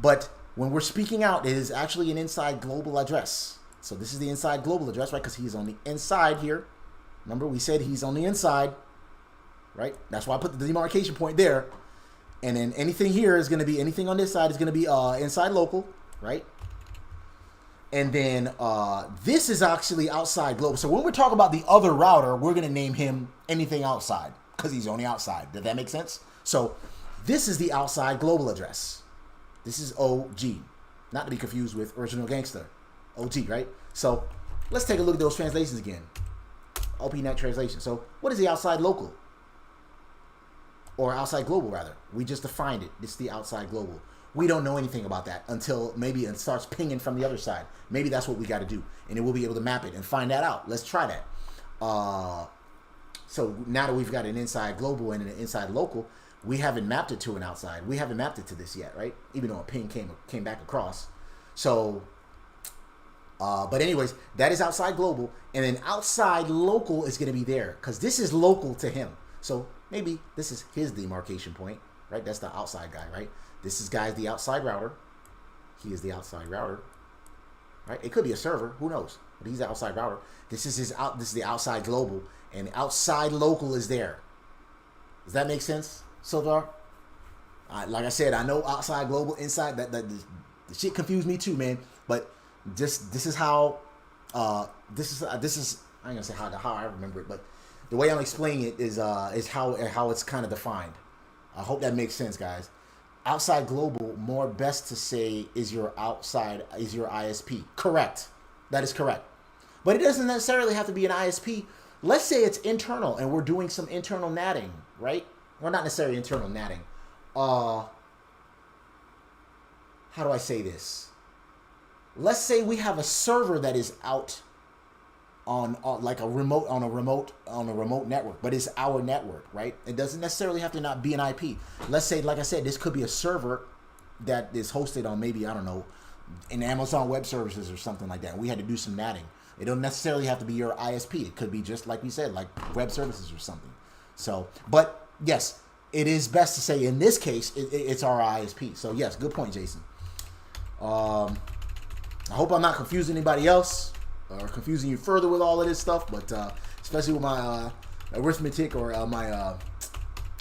but when we're speaking out, it is actually an inside global address. So this is the inside global address, right? Because he's on the inside here. Remember, we said he's on the inside, right? That's why I put the demarcation point there. And then anything here is going to be, anything on this side is going to be inside local, right? And then this is actually outside global. So when we're talking about the other router, we're going to name him anything outside because he's on the outside. Does that make sense? So this is the outside global address. This is OG, not to be confused with Original Gangster, OG, right? So let's take a look at those translations again. OPNet translation. So what is the outside local? Or outside global, rather. We just defined it. It's the outside global. We don't know anything about that until maybe it starts pinging from the other side. Maybe that's what we got to do. And then we'll be able to map it and find that out. Let's try that. So now that we've got an inside global and an inside local, we haven't mapped it to an outside. We haven't mapped it to this yet, right? Even though a ping came back across. So, but anyways, that is outside global. And then outside local is going to be there because this is local to him. So maybe this is his demarcation point, right? That's the outside guy, right? This is guy's the outside router. He is the outside router, right? It could be a server, who knows? But he's the outside router. This is This is the outside global, and outside local is there. Does that make sense so far? Like I said, I know outside global, inside. That the shit confused me too, man. But this is how this is. I ain't gonna say how I remember it, but the way I'm explaining it is how it's kind of defined. I hope that makes sense, guys. Outside global, more best to say is your ISP. Correct. That is correct. But it doesn't necessarily have to be an ISP. Let's say it's internal and we're doing some internal natting, right? Well, not necessarily internal natting. How do I say this? Let's say we have a server that is out on like a remote network, but it's our network, right? It doesn't necessarily have to not be an IP. Let's say, like I said, this could be a server that is hosted on maybe, I don't know, in Amazon Web Services or something like that. We had to do some natting. It don't necessarily have to be your ISP. It could be just like we said, like web services or something. So, but yes, it is best to say in this case it's our ISP. So yes, good point, Jason. I hope I'm not confusing anybody else or confusing you further with all of this stuff, but especially with my arithmetic or my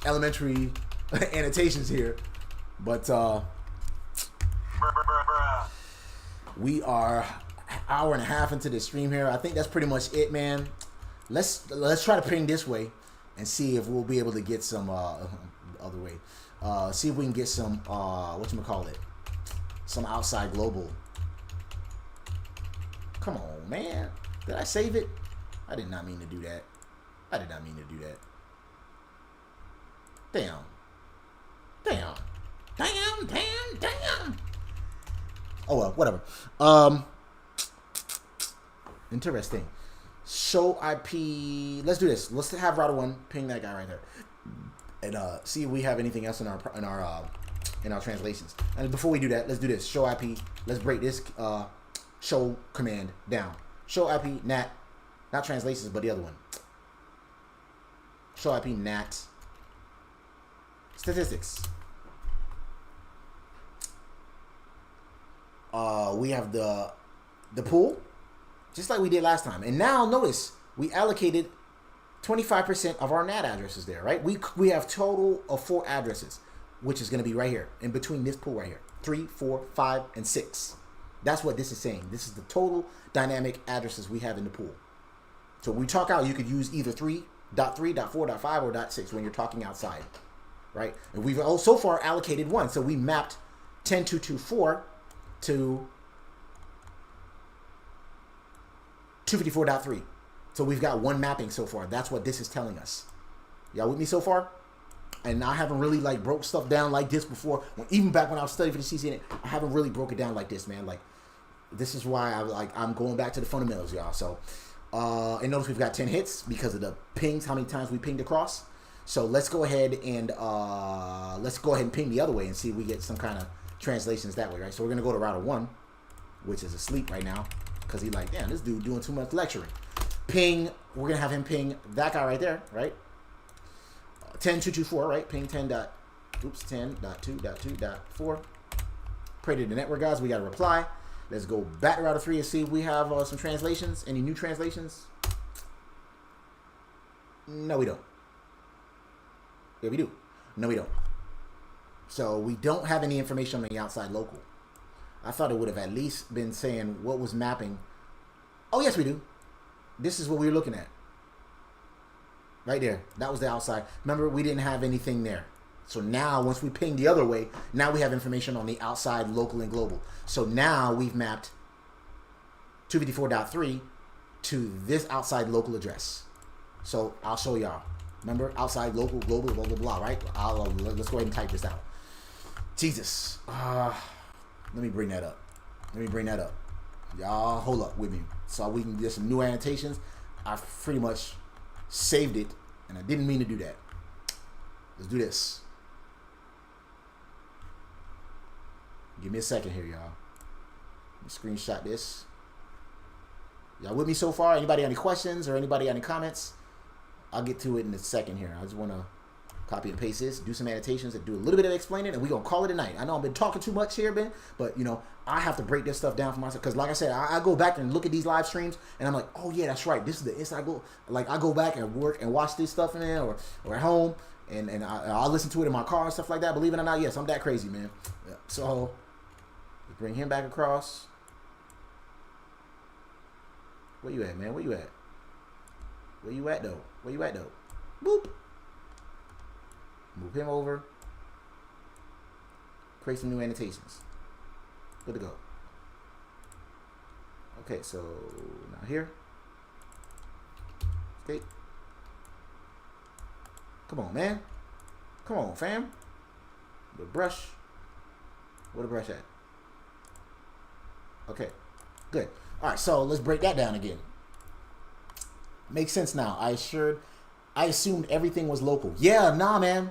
elementary annotations here. But we are an hour and a half into this stream here. I think that's pretty much it, man. Let's try to ping this way and see if we'll be able to get some other way. See if we can get some whatchamacallit, some outside global. Come on, man. Did I save it? I did not mean to do that. I did not mean to do that. Damn. Damn. Oh well, whatever. Interesting. Show IP. Let's do this. Let's have router 1 ping that guy right there, and see if we have anything else in our translations. And before we do that, let's do this. Show IP. Let's break this show command down. Show IP NAT, not translations, but the other one. Show IP NAT statistics. We have the pool, just like we did last time. And now notice we allocated 25% of our NAT addresses there, right? We have total of 4 addresses, which is going to be right here in between this pool right here. 3, 4, 5, and 6. That's what this is saying. This is the total dynamic addresses we have in the pool. So when we talk out, you could use either 3.3, .4, .5, or .6 when you're talking outside, right? And we've so far allocated 1. So we mapped 10.224 to 254.3. So we've got 1 mapping so far. That's what this is telling us. Y'all with me so far? And I haven't really like broke stuff down like this before. Even back when I was studying for the CCNA, I haven't really broke it down like this, man. Like, this is why I'm going back to the fundamentals, y'all. So, and notice we've got 10 hits because of the pings, how many times we pinged across. So let's go ahead and ping the other way and see if we get some kind of translations that way, right? So we're gonna go to router 1, which is asleep right now because he's like, damn, this dude doing too much lecturing. Ping, we're gonna have him ping that guy right there, right? 10.224, right? Ping 10.2.2.4. Pray to the network guys. We got a reply. Let's go back to router 3 and see if we have some translations. Any new translations? No, we don't. Yeah, we do. No, we don't. So we don't have any information on the outside local. I thought it would have at least been saying what was mapping. Oh, yes, we do. This is what we were looking at. Right there. That was the outside. Remember, we didn't have anything there. So now, once we ping the other way, now we have information on the outside, local, and global. So now we've mapped 254.3 to this outside local address. So I'll show y'all. Remember, outside, local, global, blah, blah, blah, right? Let's go ahead and type this out. Jesus. Let me bring that up. Y'all hold up with me so we can get some new annotations. I pretty much saved it, and I didn't mean to do that. Let's do this. Give me a second here, y'all. Let me screenshot this. Y'all with me so far? Anybody any questions or anybody any comments? I'll get to it in a second here. I just want to copy and paste this, do some annotations, and do a little bit of explaining, and we're going to call it a night. I know I've been talking too much here, Ben, but, you know, I have to break this stuff down for myself. Because, like I said, I go back and look at these live streams, and I'm like, oh, yeah, that's right. This is the inside goal. Like, I go back and work and watch this stuff in there or at home, and I'll listen to it in my car and stuff like that. Believe it or not, yes, I'm that crazy, man. Yeah. So, let's bring him back across. Where you at, man? Where you at? Where you at, though? Boop. Move him over. Create some new annotations. Good to go. Okay, so now here. Okay. Come on, man. Come on, fam. The brush. Where the brush at? Okay. Good. All right, so let's break that down again. Makes sense now. I assumed everything was local. Yeah, nah, man.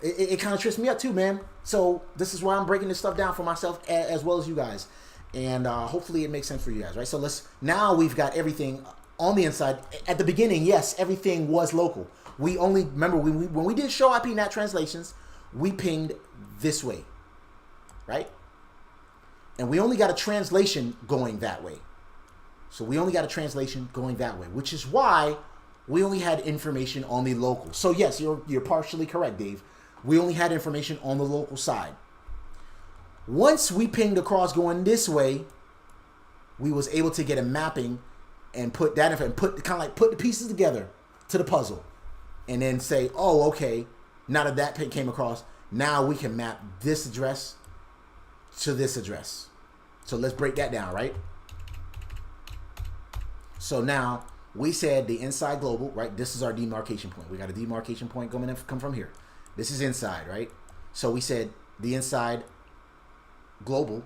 It kind of trips me up too, man. So this is why I'm breaking this stuff down for myself as well as you guys. And hopefully it makes sense for you guys, right? So now we've got everything on the inside. At the beginning, yes, everything was local. We only, remember, when we did show IP NAT translations, we pinged this way, right? And we only got a translation going that way. So we only got a translation going that way, which is why we only had information on the local. So yes, you're partially correct, Dave. We only had information on the local side. Once we pinged across going this way, we was able to get a mapping and put that in and put the pieces together to the puzzle, and then say, oh, okay, now that that came across, now we can map this address to this address. So let's break that down, right? So now we said the inside global, right? This is our demarcation point. We got a demarcation point come from here. This is inside, right? So we said the inside global.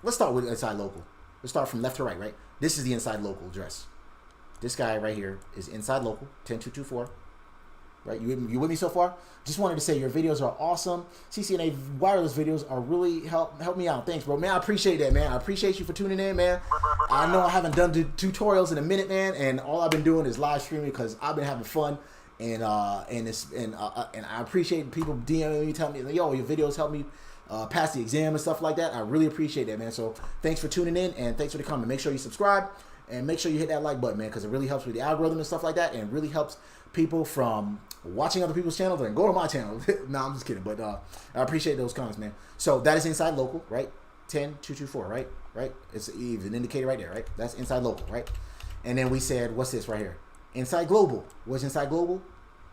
Let's start with inside local. Let's start from left to right, right? This is the inside local address. This guy right here is inside local, 10224. Right? You with me so far? Just wanted to say your videos are awesome. CCNA wireless videos are really help me out. Thanks, bro. Man, I appreciate that, man. I appreciate you for tuning in, man. I know I haven't done tutorials in a minute, man, and all I've been doing is live streaming because I've been having fun. And I appreciate people DMing me, telling me, yo, your videos help me pass the exam and stuff like that. I really appreciate that, man. So thanks for tuning in, and thanks for the comment. Make sure you subscribe and make sure you hit that like button, man, because it really helps with the algorithm and stuff like that, and really helps people from watching other people's channels and go to my channel. No, I'm just kidding, but I appreciate those comments, man. So that is inside local, right? 10224, right? Right? It's an indicator right there, right? That's inside local, right? And then we said, what's this right here? Inside global. What's inside global?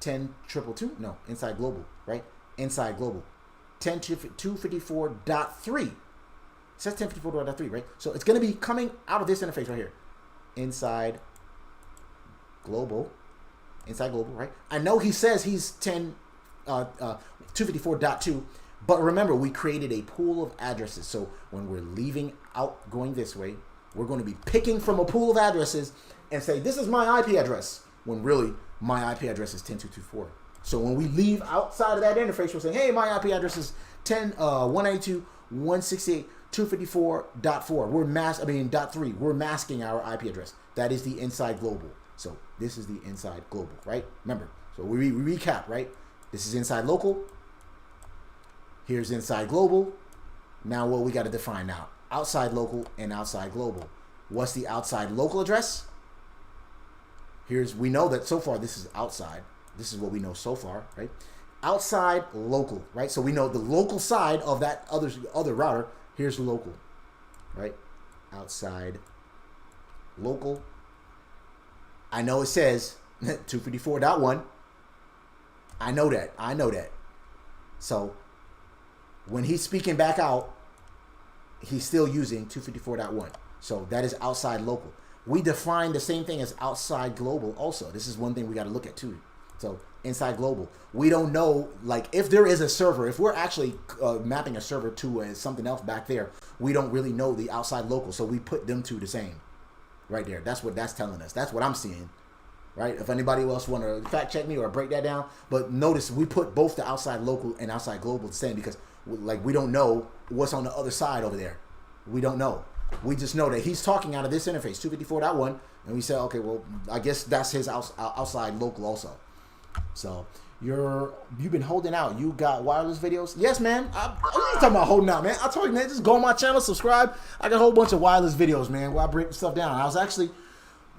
10222? No, inside global, right? Inside global. 10254.3. It says 10254.3, right? So it's going to be coming out of this interface right here. Inside global. Inside global, right? I know he says he's 254.2, but remember, we created a pool of addresses. So when we're leaving out, going this way, we're going to be picking from a pool of addresses and say, this is my IP address, when really my IP address is 10224. So when we leave outside of that interface, we're saying, hey, my IP address is 192.168.254.4. We're .3. We're masking our IP address. That is the inside global. So this is the inside global, right? Remember, so we recap, right? This is inside local. Here's inside global. Now what we got to define now? Outside local and outside global. What's the outside local address? We know that so far this is outside. This is what we know so far, right? Outside local, right? So we know the local side of that other router. Here's local, right? Outside local. I know it says 254.1. I know that. So when he's speaking back out, he's still using 254.1. So that is outside local. We define the same thing as outside global also. This is one thing we got to look at too. So inside global, we don't know, like, if there is a server, if we're actually mapping a server to something else back there, we don't really know the outside local. So we put them two the same right there. That's what that's telling us. That's what I'm seeing, right? If anybody else want to fact check me or break that down, but notice we put both the outside local and outside global the same because, like, we don't know what's on the other side over there. We don't know. We just know that he's talking out of this interface, 254.1, and we say, okay, well, I guess that's his outside local also. So you've been holding out. You got wireless videos? Yes, man. I was talking about holding out, man. I told you, man, just go on my channel, subscribe. I got a whole bunch of wireless videos, man, where I break stuff down. I was actually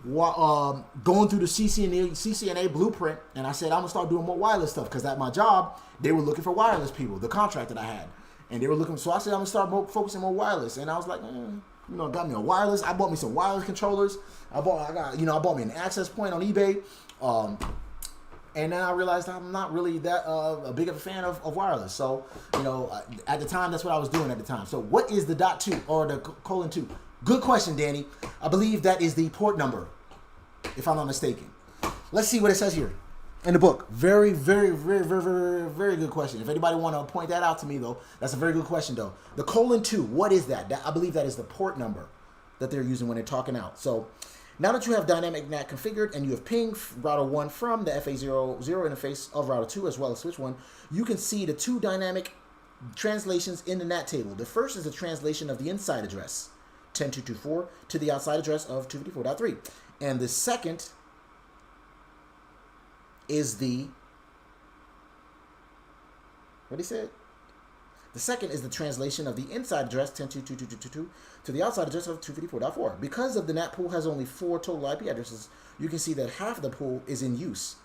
going through the CCNA blueprint, and I said I'm gonna start doing more wireless stuff because at my job they were looking for wireless people, the contract that I had, and they were looking. So I said I'm gonna start focusing on wireless, and I was like, got me a wireless. I bought me some wireless controllers. I bought me an access point on eBay. And then I realized I'm not really that a big of a fan of wireless. So, at the time, that's what I was doing at the time. So what is the .2 or the :2? Good question, Danny. I believe that is the port number, if I'm not mistaken. Let's see what it says here in the book. Very, very, very, very, very, very good question. If anybody want to point that out to me, though, that's a very good question, though. The :2, what is that? I believe that is the port number that they're using when they're talking out. So now that you have dynamic NAT configured and you have pinged router 1 from the FA00 interface of router 2 as well as switch 1, you can see the two dynamic translations in the NAT table. The first is a translation of the inside address, 10224, to the outside address of 254.3. And the second is the, what he said? The second is the translation of the inside address 10.2.2.2.2 to the outside address of 254.4. Because of the NAT pool has only 4 total IP addresses, you can see that half of the pool is in use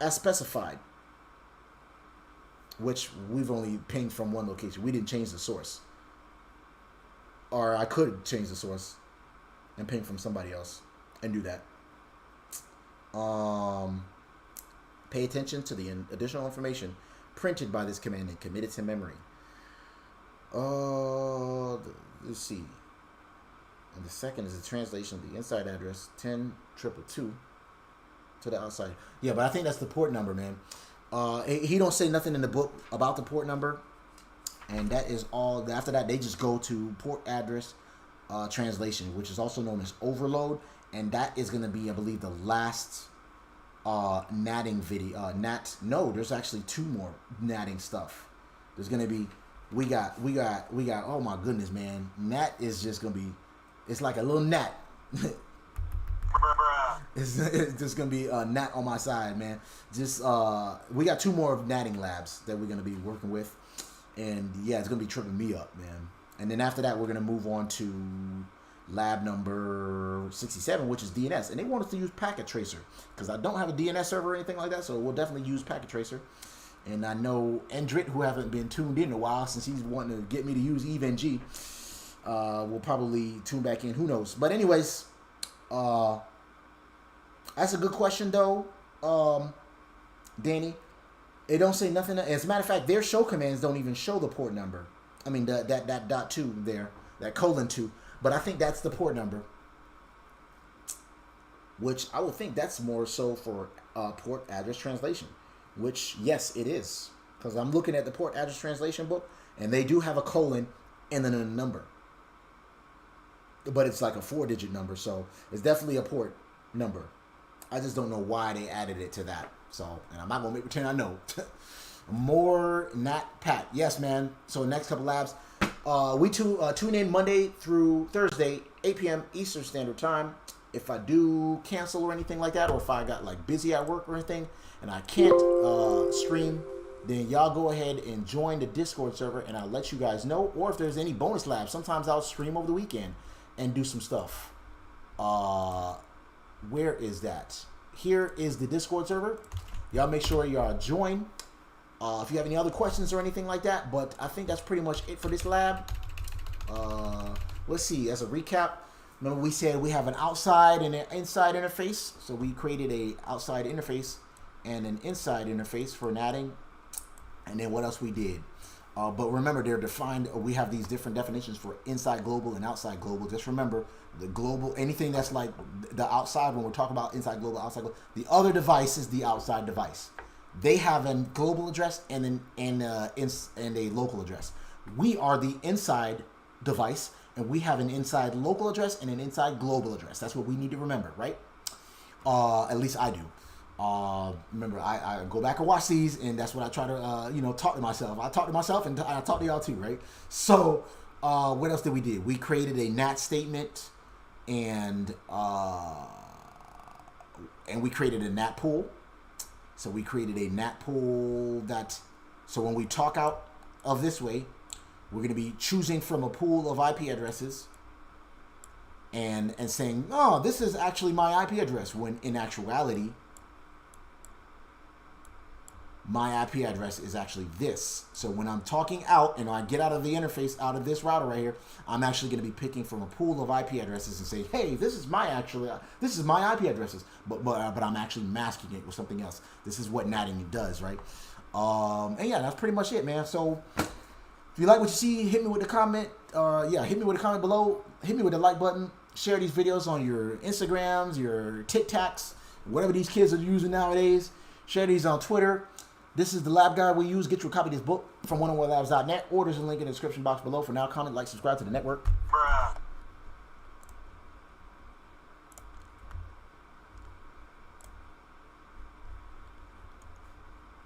as specified, which we've only pinged from one location. We didn't change the source. Or I could change the source and ping from somebody else and do that. Pay attention to the additional information printed by this command and committed to memory. Let's see. And the second is the translation of the inside address 10.2.2 to the outside. Yeah, but I think that's the port number, man. He don't say nothing in the book about the port number, and that is all. After that, they just go to port address translation, which is also known as overload, and that is going to be, I believe, the last natting video. No, there's actually 2 more natting stuff. There's going to be, we got. Oh my goodness, man, Nat is just going to be. It's like a little gnat. It's just gonna be a gnat on my side, man. Just we got 2 more of natting labs that we're gonna be working with, and yeah, it's gonna be tripping me up, man. And then after that, we're gonna move on to lab number 67, which is DNS, and they want us to use Packet Tracer because I don't have a DNS server or anything like that, so we'll definitely use Packet Tracer. And I know Endrit, who haven't been tuned in a while since he's wanting to get me to use EVNG, will probably tune back in. Who knows? But anyways, that's a good question, though, Danny. It don't say nothing. As a matter of fact, their show commands don't even show the port number. I mean, that .2 there, that :2. But I think that's the port number, which I would think that's more so for port address translation, which, yes, it is. Because I'm looking at the port address translation book, and they do have a colon and then a number. But it's like a 4-digit number, so it's definitely a port number. I just don't know why they added it to that. So, and I'm not going to pretend I know. More Nat Pat. Yes, man. So next couple labs. We tune in Monday through Thursday, 8 p.m. Eastern Standard Time. If I do cancel or anything like that, or if I got like busy at work or anything, and I can't stream, then y'all go ahead and join the Discord server, and I'll let you guys know. Or if there's any bonus labs, sometimes I'll stream over the weekend and do some stuff. Where is that? Here is the Discord server. Y'all make sure y'all join. If you have any other questions or anything like that, but I think that's pretty much it for this lab. Let's see, as a recap, remember we said we have an outside and an inside interface. So we created a outside interface and an inside interface for natting. And then what else we did? But remember, they're defined. We have these different definitions for inside global and outside global. Just remember, the global, anything that's like the outside, when we're talking about inside global, outside global, the other device is the outside device. They have a global address and a local address. We are the inside device, and we have an inside local address and an inside global address. That's what we need to remember, right? At least I do. Remember, I go back and watch these, and that's what I try to, talk to myself. I talk to myself, and I talk to y'all too, right? So, what else did we do? We created a NAT statement, and we created a Nat Pool. So we created a Nat Pool so when we talk out of this way, we're going to be choosing from a pool of IP addresses and saying, oh, this is actually my IP address, when in actuality, my IP address is actually this. So when I'm talking out and I get out of the interface, out of this router right here, I'm actually going to be picking from a pool of IP addresses and say, hey, this is my IP addresses, but I'm actually masking it with something else. This is what natting does, right? And yeah, that's pretty much it, man. So if you like what you see, hit me with the comment. Hit me with a comment below. Hit me with the like button. Share these videos on your Instagrams, your TikToks, whatever these kids are using nowadays. Share these on Twitter. This is the lab guide we use. Get you a copy of this book from 101labs.net, or there's a link in the description box below. For now, comment, like, subscribe to the network. Bruh.